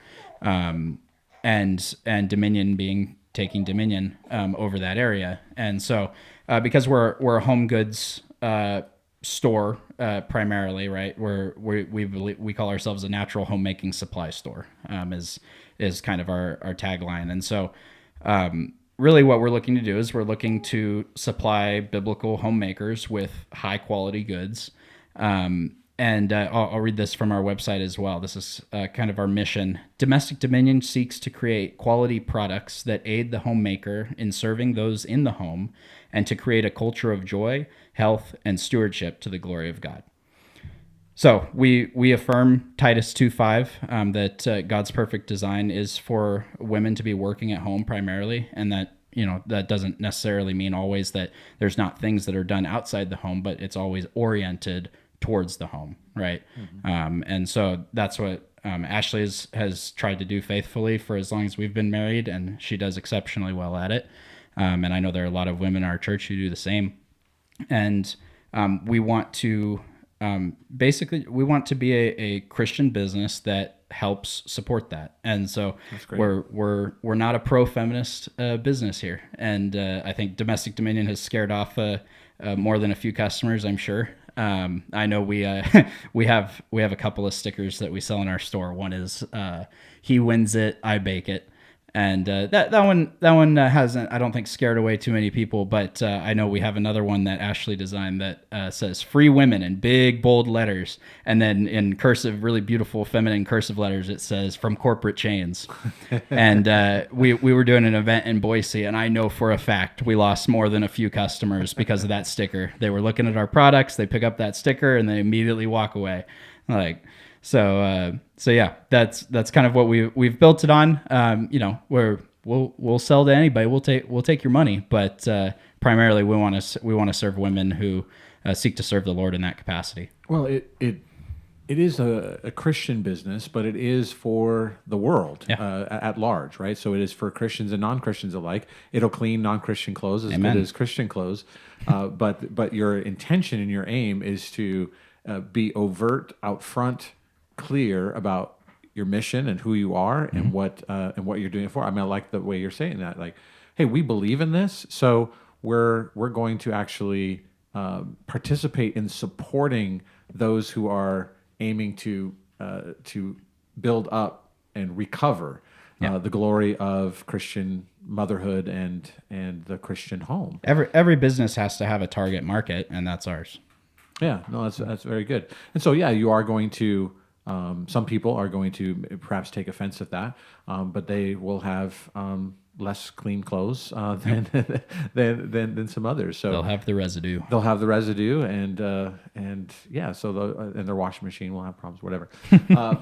And dominion being taking dominion over that area. And so because we're a home goods store primarily, right? We call ourselves a natural homemaking supply store, is kind of our tagline. And so really what we're looking to do is we're looking to supply biblical homemakers with high quality goods. And I'll read this from our website as well. This is kind of our mission. Domestic Dominion seeks to create quality products that aid the homemaker in serving those in the home and to create a culture of joy, health, and stewardship to the glory of God. So we affirm Titus 2:5 that God's perfect design is for women to be working at home primarily, and that that doesn't necessarily mean always that there's not things that are done outside the home, but it's always oriented towards the home, right? Mm-hmm. And so that's what Ashley has tried to do faithfully for as long as we've been married, and she does exceptionally well at it. And I know there are a lot of women in our church who do the same. And we want to basically be a Christian business that helps support that. And so we're not a pro-feminist business here. And I think Domestic Dominion has scared off more than a few customers, I'm sure. I know we have a couple of stickers that we sell in our store. One is he wins it, I bake it. And that one hasn't, I don't think, scared away too many people. But I know we have another one that Ashley designed that says "Free Women" in big bold letters, and then in cursive, really beautiful feminine cursive letters, it says "From Corporate Chains." And we were doing an event in Boise, and I know for a fact we lost more than a few customers because of that sticker. They were looking at our products, they pick up that sticker, and they immediately walk away. So yeah, that's kind of what we've built it on. We'll sell to anybody. We'll take your money, but primarily we want to serve women who seek to serve the Lord in that capacity. Well, it is a Christian business, but it is for the world at large, right? So it is for Christians and non-Christians alike. It'll clean non-Christian clothes as Amen. good as Christian clothes, but your intention and your aim is to be overt, out front, clear about your mission and who you are and what you're doing it for. I mean, I like the way you're saying that. Like, hey, we believe in this, so we're going to actually participate in supporting those who are aiming to build up and recover the glory of Christian motherhood and the Christian home. Every business has to have a target market, and that's ours. Yeah, no, that's very good. And so, yeah, you are going to. Some people are going to perhaps take offense at that, but they will have less clean clothes than some others. So they'll have the residue. And yeah, so and their washing machine will have problems, whatever.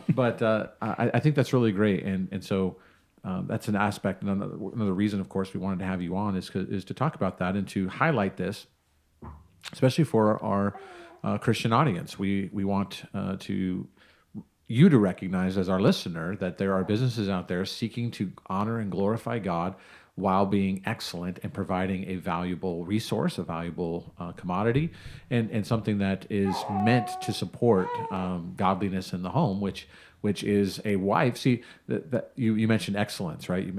But I think that's really great, and so that's an aspect. And another reason, of course, we wanted to have you on is to talk about that and to highlight this, especially for our Christian audience. We want you to recognize as our listener that there are businesses out there seeking to honor and glorify God while being excellent and providing a valuable resource, a valuable commodity, and something that is meant to support godliness in the home, which is a wife. See, that you mentioned excellence, right?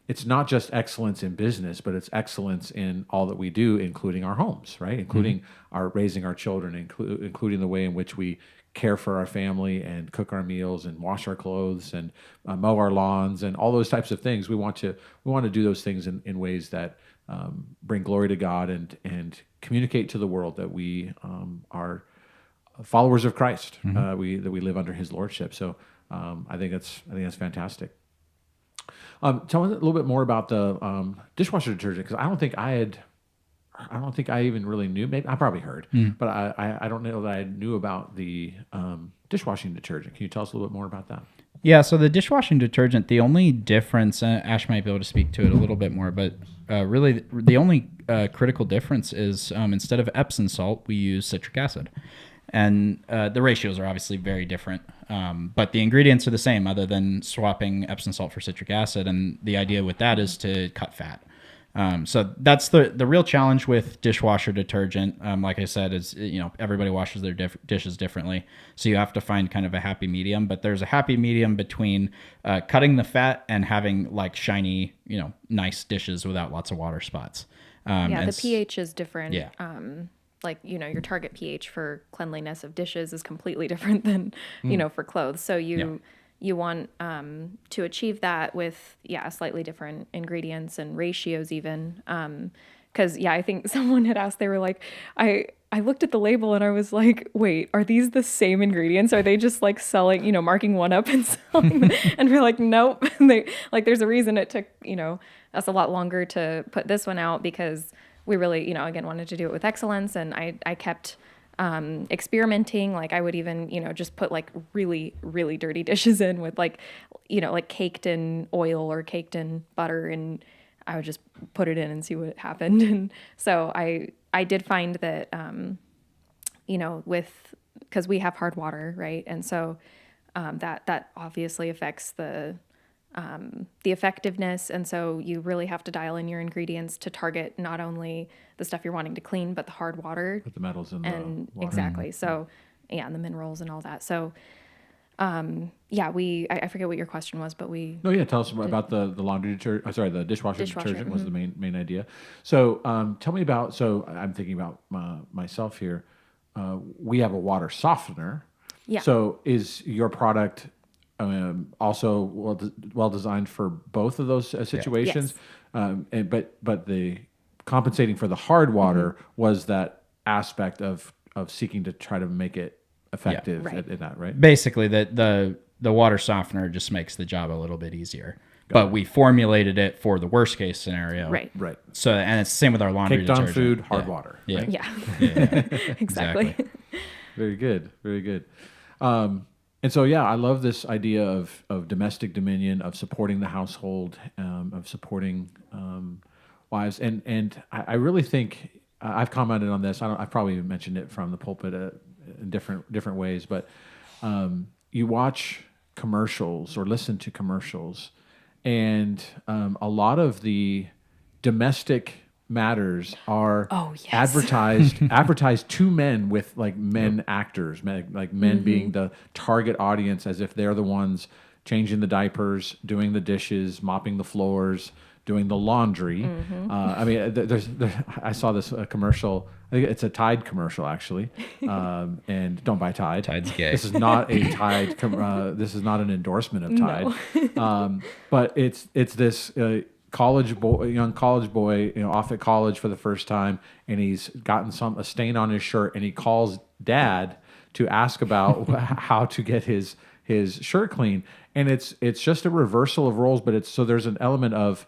It's not just excellence in business, but it's excellence in all that we do, including our homes, right? Including our raising our children, including the way in which we care for our family and cook our meals and wash our clothes and mow our lawns and all those types of things. We want to do those things in ways that bring glory to God and communicate to the world that we are followers of Christ. That we live under His lordship. So I think that's fantastic. Tell me a little bit more about the dishwasher detergent, because I don't think I even really knew. Maybe I probably heard, but I don't know that I knew about the dishwashing detergent. Can you tell us a little bit more about that? Yeah, so the dishwashing detergent, the only difference, Ash might be able to speak to it a little bit more, but really the only critical difference is instead of Epsom salt, we use citric acid. And the ratios are obviously very different, but the ingredients are the same other than swapping Epsom salt for citric acid. And the idea with that is to cut fat. So that's the real challenge with dishwasher detergent. Like I said, is everybody washes their dishes differently, so you have to find kind of a happy medium. But there's a happy medium between cutting the fat and having like shiny, nice dishes without lots of water spots. The pH is different. Yeah. Your target pH for cleanliness of dishes is completely different than for clothes. So you want to achieve that with slightly different ingredients and ratios even. Because I think someone had asked, they were like, I looked at the label and I was like, wait, are these the same ingredients? Are they just like selling, marking one up and selling them? And we're like, nope. There's a reason it took us a lot longer to put this one out, because we really, again, wanted to do it with excellence. And I kept experimenting. Like I would even, just put like really, really dirty dishes in with like caked in oil or caked in butter, and I would just put it in and see what happened. And so I did find that, because we have hard water, right? And so that obviously affects the effectiveness. And so you really have to dial in your ingredients to target not only the stuff you're wanting to clean, but the hard water. With the metals in the water. Exactly. So and the minerals and all that. So I forget what your question was, but tell us about the laundry detergent. Sorry, the dishwasher detergent was the main idea. So tell me about. So I'm thinking about myself here. We have a water softener. Yeah. So is your product also well designed for both of those situations? Yes. But the compensating for the hard water was that aspect of seeking to try to make it effective in that, right? Basically, the water softener just makes the job a little bit easier. But we formulated it for the worst case scenario. Right. So, and it's the same with our laundry detergent. Caked on food, hard water. Yeah. Right? Yeah. Exactly. Very good. Very good. And so, I love this idea of domestic dominion, of supporting the household, of supporting wives. And I really think I've commented on this. I've probably even mentioned it from the pulpit in different ways. But you watch commercials or listen to commercials, and a lot of the domestic matters are advertised to men with like men actors, men being the target audience, as if they're the ones changing the diapers, doing the dishes, mopping the floors, doing the laundry. I saw this commercial. I think it's a Tide commercial actually, and don't buy Tide. Tide's gay. This is not a Tide. This is not an endorsement of Tide. No. But it's this. Young college boy, off at college for the first time, and he's gotten a stain on his shirt, and he calls dad to ask about how to get his shirt clean, and it's just a reversal of roles, but there's an element of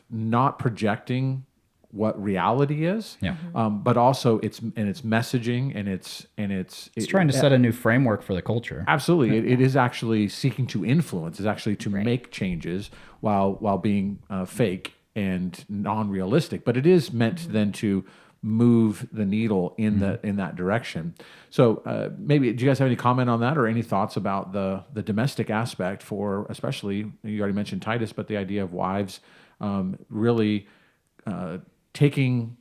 not projecting what reality is, but also it's messaging and it's trying to set a new framework for the culture. Absolutely, it is actually seeking to influence, is actually to make changes while being fake and non-realistic. But it is meant then to move the needle in that direction. So maybe do you guys have any comment on that, or any thoughts about the domestic aspect for, especially, you already mentioned Titus, but the idea of wives really taking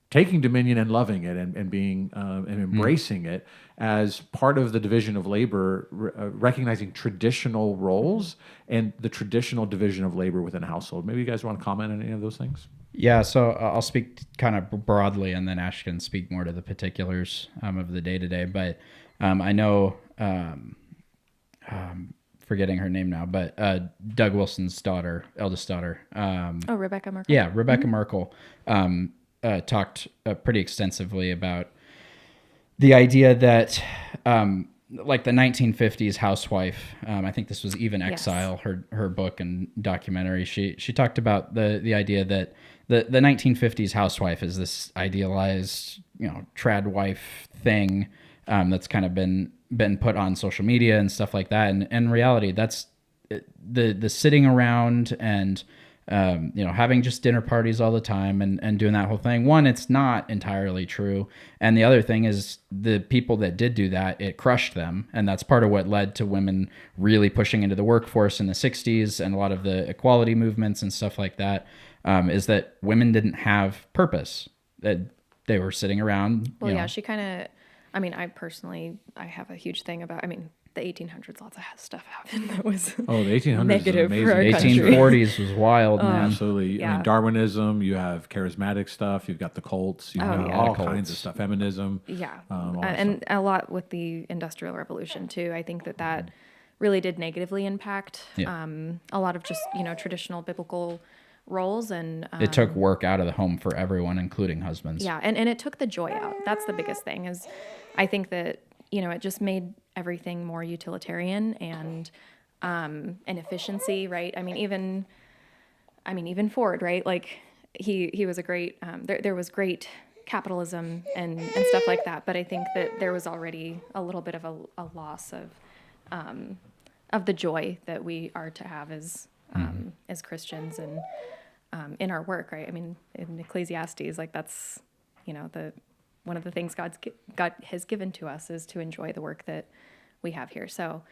dominion and loving it, and being and embracing it as part of the division of labor, recognizing traditional roles and the traditional division of labor within a household. Maybe you guys want to comment on any of those things? Yeah, so I'll speak kind of broadly, and then Ash can speak more to the particulars of the day-to-day. But I know, forgetting her name now, but Doug Wilson's daughter, eldest daughter. Rebecca Merkel. Yeah, Rebecca Merkel talked pretty extensively about the idea that, like the 1950s housewife, I think this was Even Exile, her book and documentary. She talked about the idea that the 1950s housewife is this idealized, trad wife thing that's kind of been put on social media and stuff like that. And in reality, that's the sitting around and having just dinner parties all the time and doing that whole thing. One, it's not entirely true. And the other thing is, the people that did do that, it crushed them. And that's part of what led to women really pushing into the workforce in the 60s, and a lot of the equality movements and stuff like that, is that women didn't have purpose. That they were sitting around. Well, she kind of, I have a huge thing about, the 1800s, lots of stuff happened that was the 1800s negative is for our amazing. country. 1840s was wild, man. Absolutely. Yeah. Darwinism, you have charismatic stuff, you've got the cults, you have all kinds of stuff, feminism. Yeah. And a lot with the Industrial Revolution too. I think that really did negatively impact a lot of just, traditional biblical roles. And it took work out of the home for everyone, including husbands. Yeah. And it took the joy out. That's the biggest thing, is I think that, it just made everything more utilitarian and efficiency, right? Even Ford, right? Like he was a great, there was great capitalism and stuff like that. But I think that there was already a little bit of a loss of the joy that we are to have as Christians and in our work, right? In Ecclesiastes, like that's, one of the things God has given to us is to enjoy the work that we have here. So,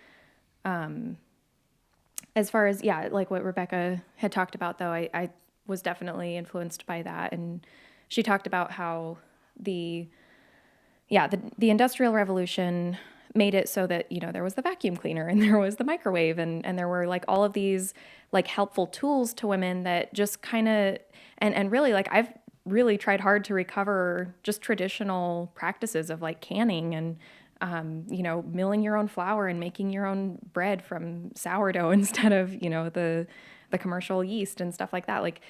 as far as, like what Rebecca had talked about, though, I was definitely influenced by that. And she talked about how the Industrial Revolution made it so that, there was the vacuum cleaner and there was the microwave and there were like all of these like helpful tools to women that just kind of, and really, like, I've really tried hard to recover just traditional practices of like canning and, milling your own flour and making your own bread from sourdough instead of, the commercial yeast and stuff like that. Like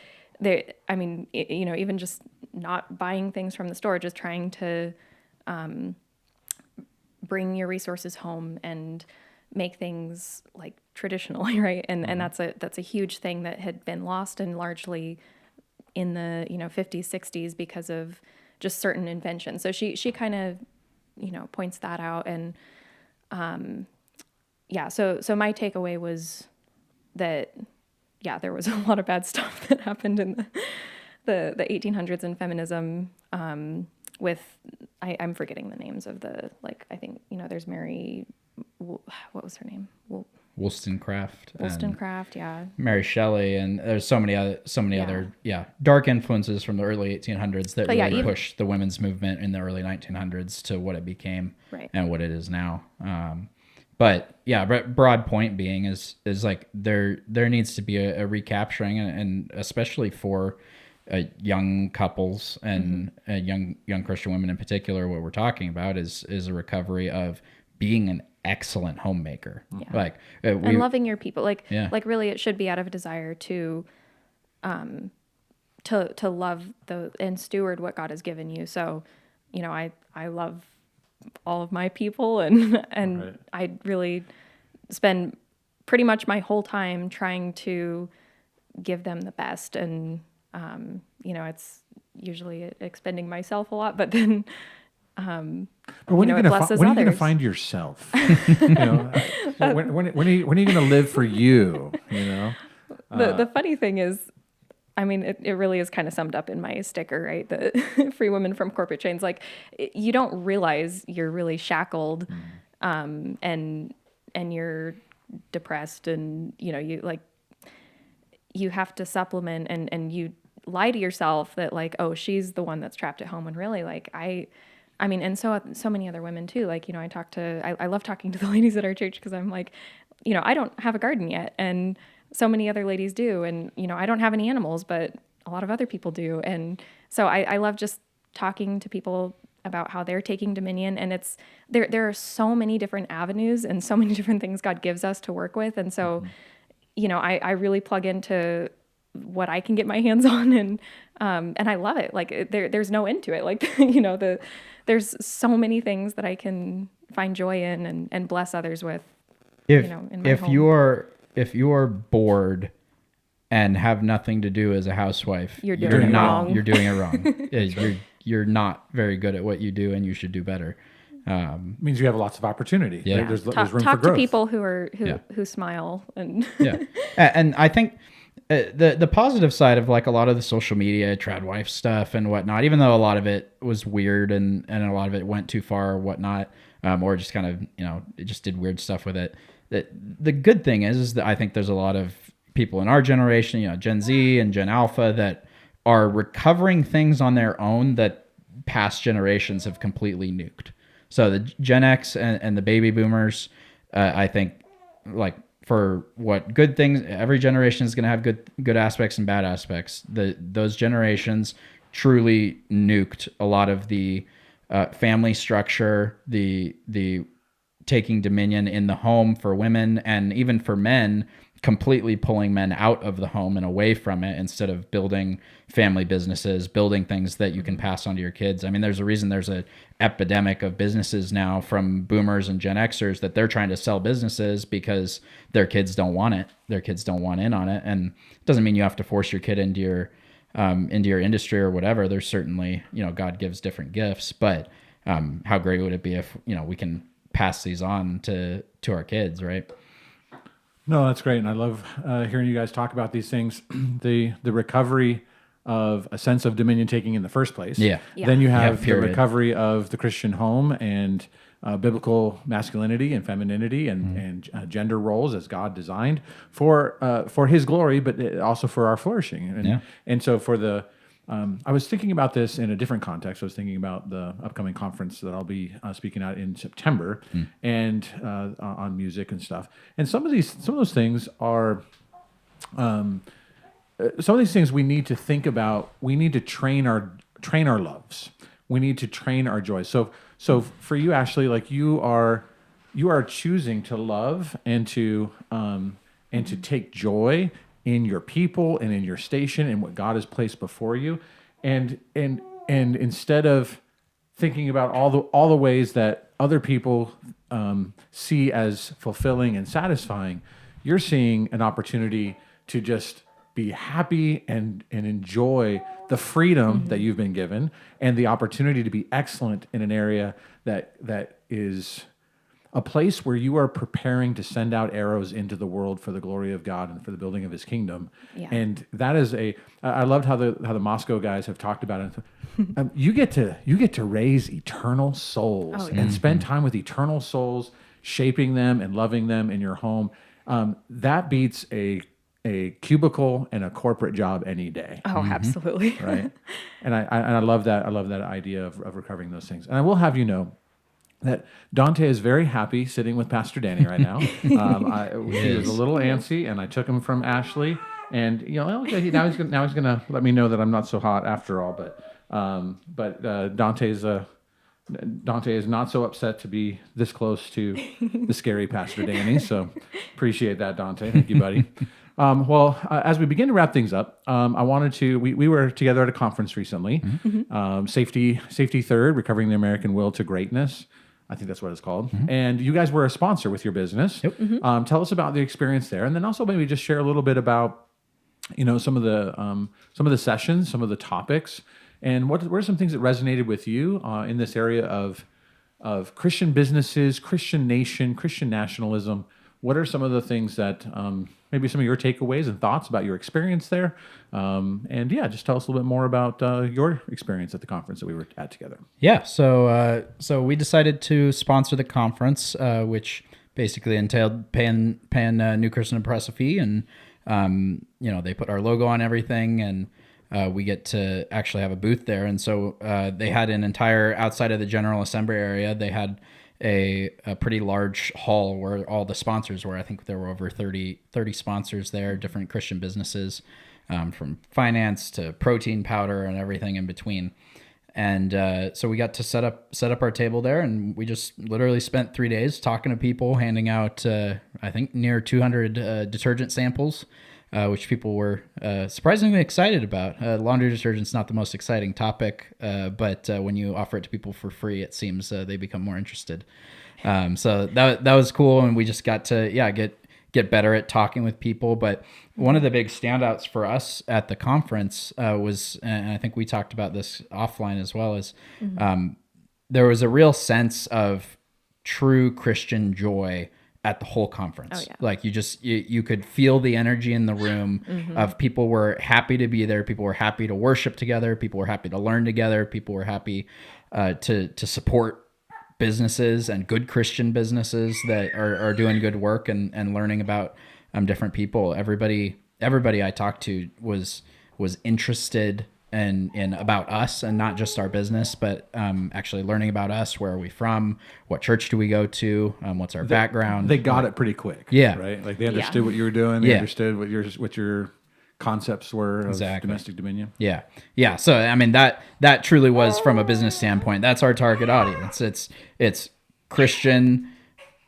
even just not buying things from the store, just trying to, bring your resources home and make things like traditionally, right? And that's a huge thing that had been lost and largely in the 50s, 60s because of just certain inventions. So she kind of points that out. And so my takeaway was that there was a lot of bad stuff that happened in the 1800s in feminism, with I'm forgetting the names of the, like, I think there's Mary, what was her name? Wollstonecraft, yeah. Mary Shelley, and there's so many other dark influences from the early 1800s that really pushed the women's movement in the early 1900s to what it became and what it is now. But broad point being is like there needs to be a recapturing, and especially for young couples and young Christian women in particular. What we're talking about is a recovery of being an excellent homemaker, and loving your people. Like really, it should be out of a desire to love and steward what God has given you. So, I love all of my people, and I really spend pretty much my whole time trying to give them the best. And it's usually expending myself a lot, but then. But when are you going to find yourself? When are you going to live for you? The funny thing is, I mean, it really is kind of summed up in my sticker, right? The free women from corporate chains. Like, you don't realize you're really shackled, and you're depressed, and you have to supplement, and you lie to yourself that like, oh, she's the one that's trapped at home, when really like I mean, and so many other women too. Like, I love talking to the ladies at our church, because I'm like, I don't have a garden yet, and so many other ladies do, and I don't have any animals, but a lot of other people do, and so I love just talking to people about how they're taking dominion, and it's there are so many different avenues and so many different things God gives us to work with, and so I really plug into what I can get my hands on, and I love it. Like, there's no end to it. Like, there's so many things that I can find joy in and bless others with. In my home. If you're bored and have nothing to do as a housewife, you're doing it wrong. You're doing it wrong. You're not very good at what you do, and you should do better. Means you have lots of opportunity. Yeah. There's room for growth. Talk to people who smile and yeah. And I think the positive side of like a lot of the social media trad wife stuff and whatnot, even though a lot of it was weird and a lot of it went too far or whatnot, or just kind of it just did weird stuff with it. The good thing is that I think there's a lot of people in our generation, Gen Z and Gen Alpha, that are recovering things on their own that past generations have completely nuked. So the Gen X and the baby boomers, I think, like, for what good things, every generation is going to have good aspects and bad aspects. Those generations truly nuked a lot of the family structure, the taking dominion in the home for women and even for men, completely pulling men out of the home and away from it instead of building family businesses, building things that you can pass on to your kids. I mean, there's a reason there's an epidemic of businesses now from boomers and Gen Xers that they're trying to sell businesses because their kids don't want it. Their kids don't want in on it. And it doesn't mean you have to force your kid into your industry or whatever. There's certainly, God gives different gifts, but how great would it be if, we can pass these on to our kids, right? No, that's great, and I love hearing you guys talk about these things. The recovery of a sense of dominion taking in the first place. Yeah. Then you have the period. recovery of the Christian home and biblical masculinity and femininity and gender roles as God designed for His glory, but also for our flourishing. And so for the I was thinking about this in a different context. I was thinking about the upcoming conference that I'll be speaking at in September, and on music and stuff. And some of those things are, some of these things we need to think about. We need to train our loves. We need to train our joys. So for you, Ashley, like you are choosing to love and to take joy in your people and in your station and what God has placed before you, and instead of thinking about all the ways that other people see as fulfilling and satisfying, you're seeing an opportunity to just be happy and enjoy the freedom that you've been given and the opportunity to be excellent in an area that is a place where you are preparing to send out arrows into the world for the glory of God and for the building of His kingdom. Yeah. And that is I loved how the Moscow guys have talked about it. You get to raise eternal souls and spend time with eternal souls, shaping them and loving them in your home. That beats a cubicle and a corporate job any day. Oh, absolutely. Right. And I love that. I love that idea of recovering those things. And I will have you know that Dante is very happy sitting with Pastor Danny right now. He was a little antsy, and I took him from Ashley. And okay, now he's gonna let me know that I'm not so hot after all. But Dante is not so upset to be this close to the scary Pastor Danny. So appreciate that, Dante. Thank you, buddy. As we begin to wrap things up, I wanted to. We were together at a conference recently. Safety Third, Recovering the American Will to Greatness. I think that's what it's called. And you guys were a sponsor with your business. Yep. Tell us about the experience there, and then also maybe just share a little bit about, some of the sessions, some of the topics, and what are some things that resonated with you in this area of Christian businesses, Christian nation, Christian nationalism. what are some of the things that maybe some of your takeaways and thoughts about your experience there? And yeah, just tell us a little bit more about your experience at the conference that we were at together. Yeah, so we decided to sponsor the conference, which basically entailed paying New Christian to press a fee, and they put our logo on everything, and we get to actually have a booth there. And so they had an entire, outside of the General Assembly area, they had a pretty large hall where all the sponsors were. I think there were over 30 sponsors there, different Christian businesses, from finance to protein powder and everything in between. And so we got to set up our table there, and we just literally spent 3 days talking to people, handing out I think near 200 detergent samples, which people were surprisingly excited about. Laundry detergent's not the most exciting topic, but when you offer it to people for free, it seems they become more interested. So that was cool, and we just got to get better at talking with people. But one of the big standouts for us at the conference was, and I think we talked about this offline as well, is there was a real sense of true Christian joy at the whole conference. Oh, yeah. Like you could feel the energy in the room of people were happy to be there. People were happy to worship together. People were happy to learn together. People were happy to support businesses and good Christian businesses that are doing good work and learning about different people. Everybody I talked to was interested in about us, and not just our business, but actually learning about us. Where are we from? What church do we go to? What's our background? They got it pretty quick. Yeah. Right. Like they understood what you were doing. They understood what your concepts were of domestic dominion. Yeah. Yeah. So, I mean, that truly was, from a business standpoint, that's our target audience. It's Christian,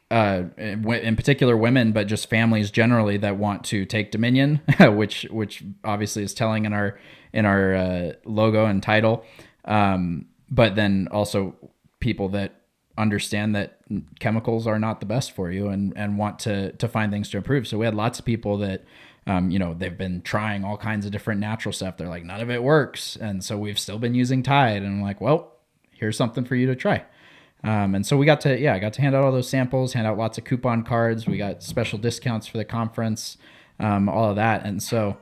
in particular women, but just families generally that want to take dominion, which obviously is telling in our logo and title. But then also people that understand that chemicals are not the best for you and want to find things to improve. So we had lots of people that, they've been trying all kinds of different natural stuff. They're like, none of it works. And so we've still been using Tide, and I'm like, well, here's something for you to try. And so I got to hand out all those samples, hand out lots of coupon cards. We got special discounts for the conference, all of that. And so,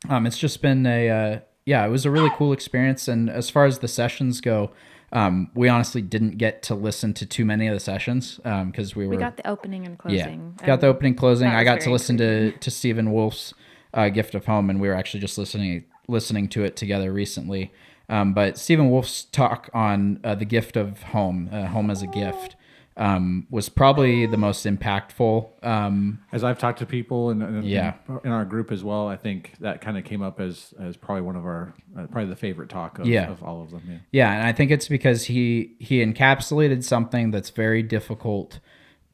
it's just been it was a really cool experience. And as far as the sessions go, we honestly didn't get to listen to too many of the sessions because we got the opening and closing. Yeah, got the opening, closing. I got to very listen to Stephen Wolf's Gift of Home, and we were actually just listening to it together recently. But Stephen Wolf's talk on the gift of home, home as a gift, was probably the most impactful. As I've talked to people in our group as well, I think that kind of came up as probably one of our probably the favorite talk of all of them. Yeah. Yeah, and I think it's because he encapsulated something that's very difficult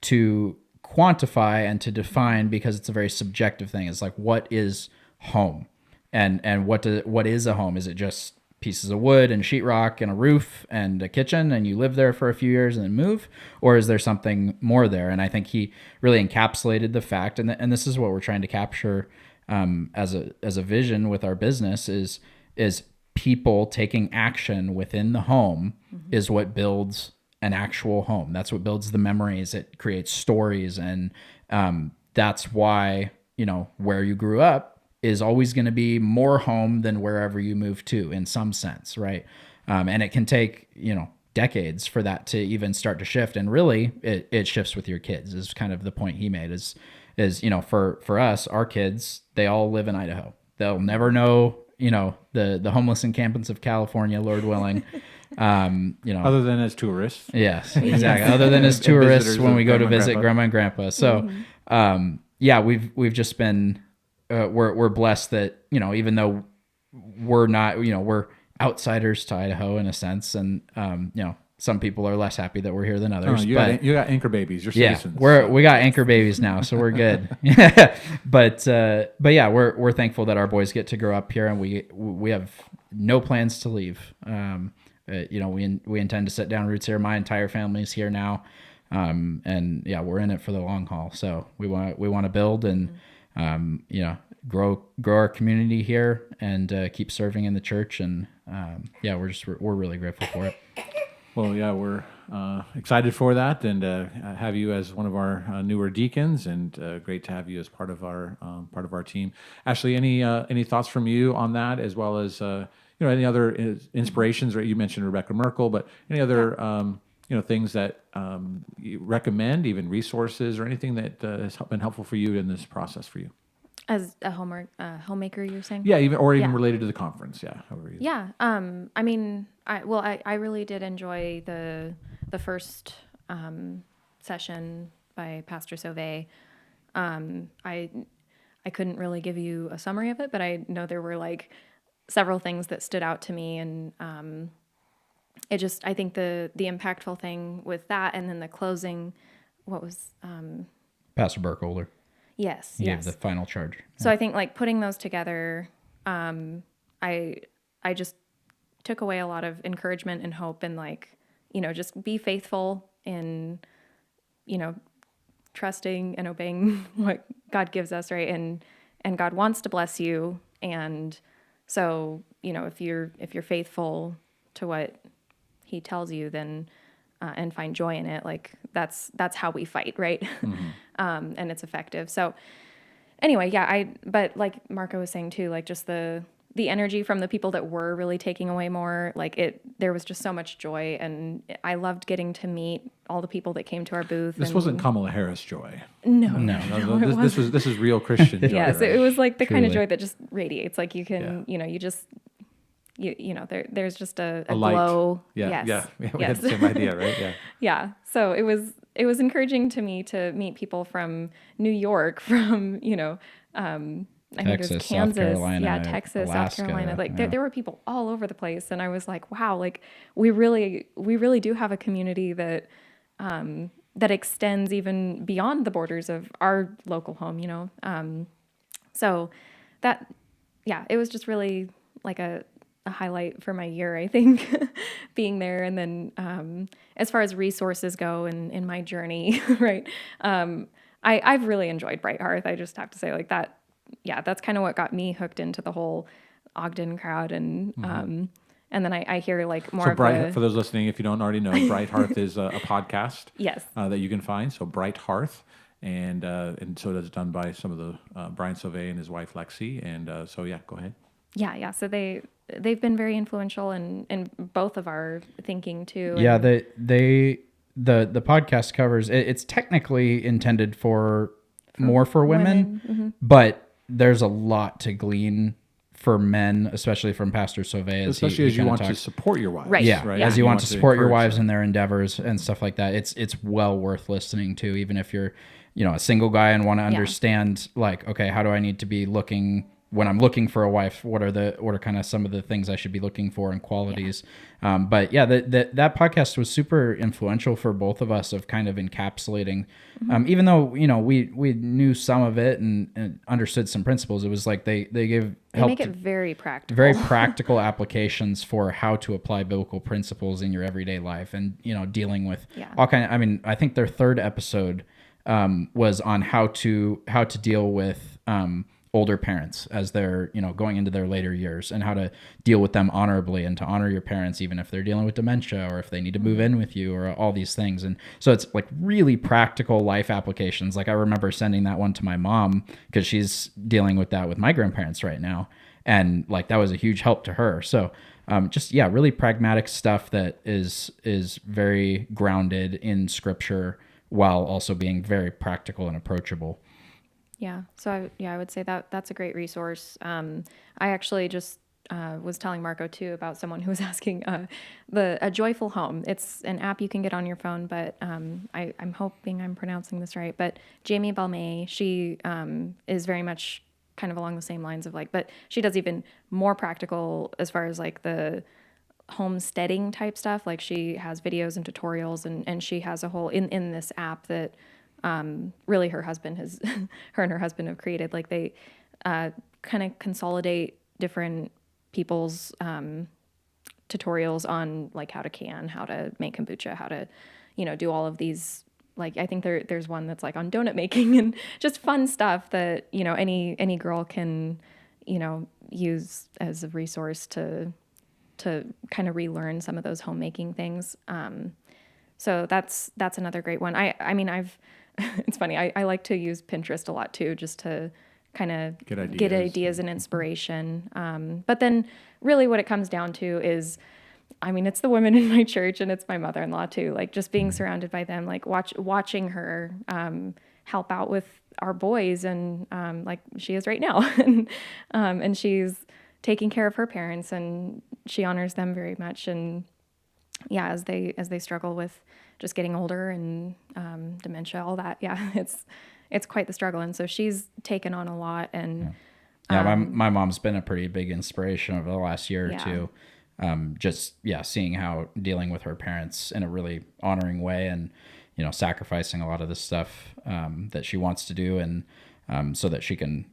to quantify and to define, because it's a very subjective thing. It's like, what is home, and what is a home? Is it just pieces of wood and sheetrock and a roof and a kitchen, and you live there for a few years and then move? Or is there something more there? And I think he really encapsulated the fact, and this is what we're trying to capture as a vision with our business, is people taking action within the home is what builds an actual home. That's what builds the memories. It creates stories, and that's why, where you grew up is always going to be more home than wherever you move to, in some sense, right? And it can take, decades for that to even start to shift. And really, it shifts with your kids, is kind of the point he made, is for us, our kids, they all live in Idaho. They'll never know, the homeless encampments of California, Lord willing. Other than as tourists. Yes, exactly. Other than as tourists when we go to visit grandma and grandpa. So, we've just been, we're blessed that, even though we're not, we're outsiders to Idaho in a sense. And, some people are less happy that we're here than others. You got anchor babies. You're citizens. We got anchor babies now, so we're good. But yeah, we're thankful that our boys get to grow up here, and we have no plans to leave. We intend to set down roots here. My entire family's here now. And yeah, we're in it for the long haul. So we want to build and, grow our community here and keep serving in the church. And we're really grateful for it. Well, yeah, we're excited for that, and have you as one of our newer deacons, and great to have you as part of our team. Ashley, any thoughts from you on that, as well as any other inspirations? Right, you mentioned Rebecca Merkel, but any other things that you recommend, even resources or anything that has been helpful for you in this process for you? As a homemaker, you're saying? Yeah, even Yeah. related to the conference. Yeah, however you. Yeah. I mean, I really did enjoy the first session by Pastor Sauvé. I couldn't really give you a summary of it, but I know there were like several things that stood out to me, and I think the impactful thing with that, and then the closing, what was Pastor Burkholder. yes, He yes. gave the final charge. So I think like putting those together, I just took away a lot of encouragement and hope, and like, just be faithful in, trusting and obeying what God gives us, right? And God wants to bless you. And so, if you're faithful to what he tells you, then and find joy in it, like that's how we fight, right? And it's effective. So anyway, yeah, but like Marco was saying too, like just the energy from the people that were really taking away more, like there was just so much joy, and I loved getting to meet all the people that came to our booth. This wasn't Kamala Harris joy. No, This is real Christian joy. Yes, right? it was like the kind of Truly. joy that just radiates. Like you can, there's just a light. glow. Yeah, Yes. yeah. We had the same idea, right? Yeah. Yeah. So it was encouraging to me to meet people from New York, from, I think it was Texas, South Kansas, Carolina, Texas, Alaska, South Carolina. Like yeah. there were people all over the place, and I was like, wow, like we really do have a community that that extends even beyond the borders of our local home, So that, yeah, it was just really like a highlight for my year, I think, being there. And then as far as resources go in my journey, right, I've really enjoyed Bright Hearth. I just have to say, like that, yeah, that's kind of what got me hooked into the whole Ogden crowd. And then I hear like more So of Bright, for those listening, if you don't already know, Bright Hearth is a podcast. Yes. That you can find. So Bright Hearth, and so that's done by some of the Brian Sauvé and his wife Lexi. And so yeah, go ahead. Yeah. So they've been very influential in both of our thinking too. Yeah, the podcast covers it's technically intended for more for women, Mm-hmm. but there's a lot to glean for men, especially from Pastor Sauvé, Especially as you want to support your wives. Right. Yeah, Right. as you want to support your encourage wives them. in their endeavors and stuff like that. It's well worth listening to, even if you're, a single guy and want to understand, like, okay, how do I need to be looking when I'm looking for a wife? What are kind of some of the things I should be looking for and qualities? But yeah, that podcast was super influential for both of us of kind of encapsulating, even though, we knew some of it and understood some principles. It was like they make it very practical. Very practical applications for how to apply biblical principles in your everyday life, and dealing with all kind of. I mean, I think their third episode was on how to deal with older parents as they're going into their later years, and how to deal with them honorably, and to honor your parents even if they're dealing with dementia or if they need to move in with you, or all these things. And so it's like really practical life applications. Like I remember sending that one to my mom because she's dealing with that with my grandparents right now, and like that was a huge help to her. So really pragmatic stuff that is very grounded in scripture while also being very practical and approachable. Yeah. So I would say that's a great resource. I actually just was telling Marco too about someone who was asking a Joyful Home. It's an app you can get on your phone, but I'm hoping I'm pronouncing this right. But Jamie Balmain, she is very much kind of along the same lines of like, but she does even more practical as far as like the homesteading type stuff. Like she has videos and tutorials, and she has a whole in this app that really her and her husband have created. Like they kind of consolidate different people's tutorials on like how to can, how to make kombucha, how to do all of these. Like I think there's one that's like on donut making and just fun stuff that any girl can use as a resource to to kind of relearn some of those homemaking things. So that's another great one. I mean, it's funny. I like to use Pinterest a lot too, just to kind of get ideas and inspiration. But then really what it comes down to is, I mean, it's the women in my church and it's my mother-in-law too. Like just being surrounded by them, like watching her help out with our boys, and like she is right now, and she's taking care of her parents, and she honors them very much. And yeah, as they struggle with just getting older and dementia, all that, yeah, it's quite the struggle. And so she's taken on a lot. And my mom's been a pretty big inspiration over the last year or two. Seeing how dealing with her parents in a really honoring way, and sacrificing a lot of the stuff that she wants to do, and so that she can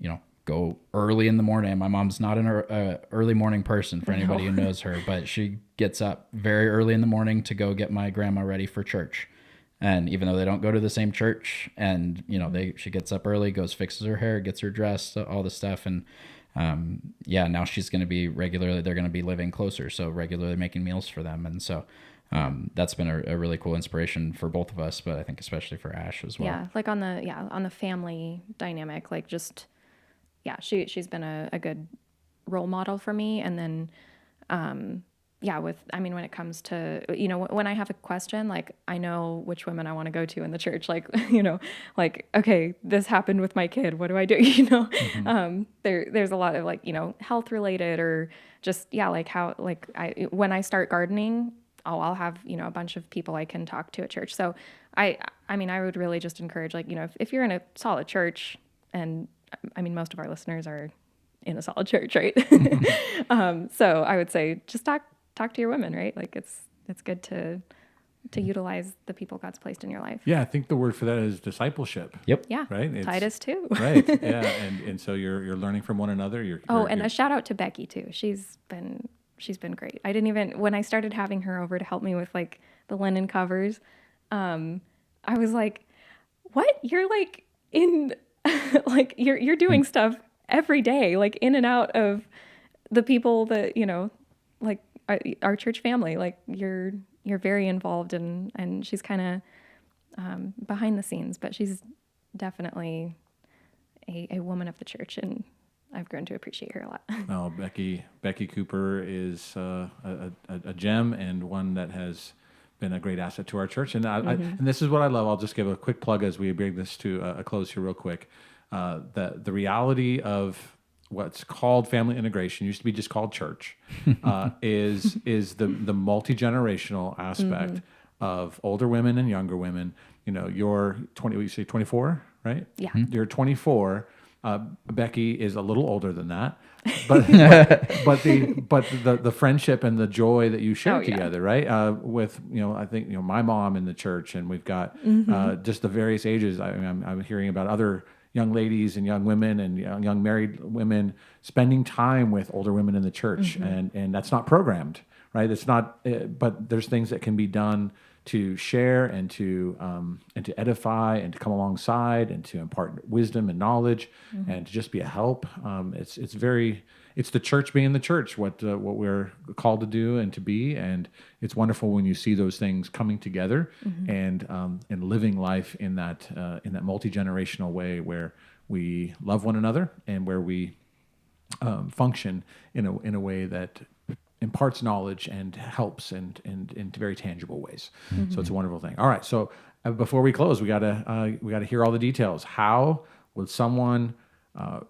go early in the morning. My mom's not an early morning person for anybody who knows her, but she gets up very early in the morning to go get my grandma ready for church. And even though they don't go to the same church, and she gets up early, goes fixes her hair, gets her dressed, all the stuff, and now she's going to be they're going to be living closer, so regularly making meals for them. And so that's been a really cool inspiration for both of us, but I think especially for Ash as well. Yeah, like on the family dynamic, like just she's been a good role model for me. And then when it comes to when I have a question, like I know which women I want to go to in the church, like like, okay, this happened with my kid, what do I do? There's a lot of like health related, or just like how, like when I start gardening, I'll have a bunch of people I can talk to at church. So I would really just encourage, like if you're in a solid church, and I mean most of our listeners are in a solid church, right? So I would say just talk to your women, right? Like it's good to utilize the people God's placed in your life. Yeah, I think the word for that is disciplecipleship. Yep. Yeah. Right. Titus too. Right. Yeah. And so you're learning from one another. A shout out to Becky too. She's been great. I didn't even, when I started having her over to help me with like the linen covers, I was like, what? You're like in, like you're doing stuff every day, like in and out of the people that, like our church family, like you're very involved, and she's kind of behind the scenes, but she's definitely a woman of the church, and I've grown to appreciate her a lot. No, Becky Cooper is a gem, and one that has been a great asset to our church. And and this is what I love. I'll just give a quick plug as we bring this to a close here real quick. The reality of what's called family integration, used to be just called church, is the multi-generational aspect of older women and younger women. You're 20, you say 24, right? Yeah. You're 24. Becky is a little older than that, but the friendship and the joy that you share together, right? With I think my mom in the church, and we've got just the various ages. I'm hearing about other young ladies and young women and young married women spending time with older women in the church, and that's not programmed, right? It's not, but there's things that can be done to share and to edify and to come alongside and to impart wisdom and knowledge and to just be a help. It's the church being the church, what we're called to do and to be, and it's wonderful when you see those things coming together and living life in that multi-generational way where we love one another and where we function in a way that imparts knowledge and helps and in very tangible ways. So it's a wonderful thing. All right, so before we close, we gotta hear all the details. How would someone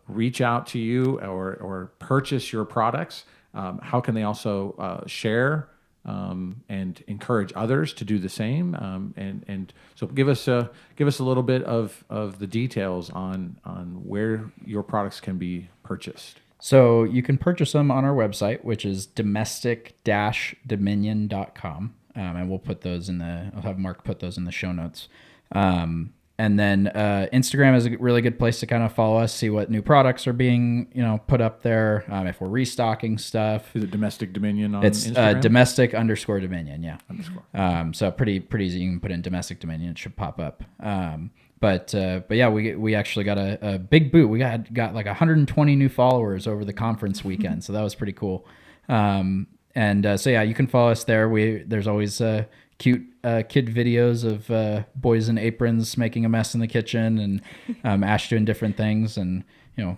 reach out to you or purchase your products? How can they also share and encourage others to do the same? And so give us a little bit of the details on where your products can be purchased. So you can purchase them on our website, which is domestic-dominion.com. And we'll put those I'll have Mark put those in the show notes. And then Instagram is a really good place to kind of follow us, see what new products are being, put up there. If we're restocking stuff. Is it Domestic Dominion on Instagram? It's domestic_dominion, yeah. Underscore. So pretty easy. You can put in Domestic Dominion, it should pop up. But yeah, we actually got a big boot. We got like 120 new followers over the conference weekend, so that was pretty cool. And so yeah, you can follow us there. There's always cute kid videos of boys in aprons making a mess in the kitchen, and Ash doing different things, and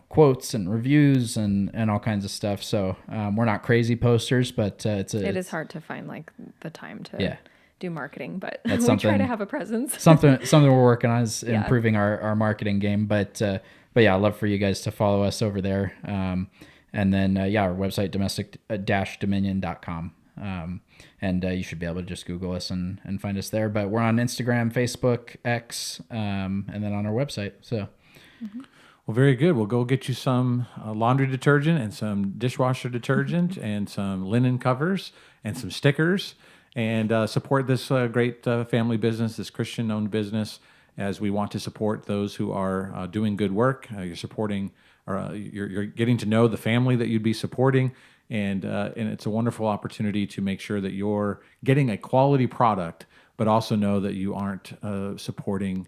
quotes and reviews and all kinds of stuff. So we're not crazy posters, but it is hard to find like the time to do marketing, but that's we try to have a presence. something we're working on is improving our marketing game. But yeah, I'd love for you guys to follow us over there. And then our website, domestic-dominion.com. And you should be able to just Google us and find us there. But we're on Instagram, Facebook, X, and then on our website. So. Mm-hmm. Well, very good. We'll go get you some laundry detergent and some dishwasher detergent and some linen covers and some stickers, and support this great family business, this Christian-owned business, as we want to support those who are doing good work. You're supporting, or you're getting to know the family that you'd be supporting, and it's a wonderful opportunity to make sure that you're getting a quality product, but also know that you aren't supporting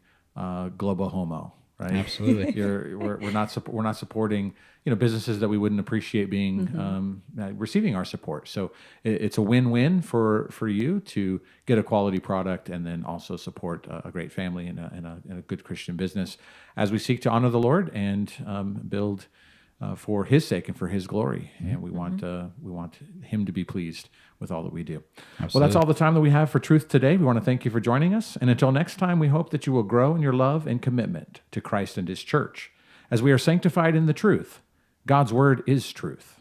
global homo. Right. Absolutely. We're not supporting businesses that we wouldn't appreciate being receiving our support. So it's a win-win for you to get a quality product and then also support a great family and a good Christian business as we seek to honor the Lord and build for His sake and for His glory. And we want Him to be pleased with all that we do. Absolutely. Well, that's all the time that we have for Truth today. We want to thank you for joining us. And until next time, we hope that you will grow in your love and commitment to Christ and His church. As we are sanctified in the truth, God's word is truth.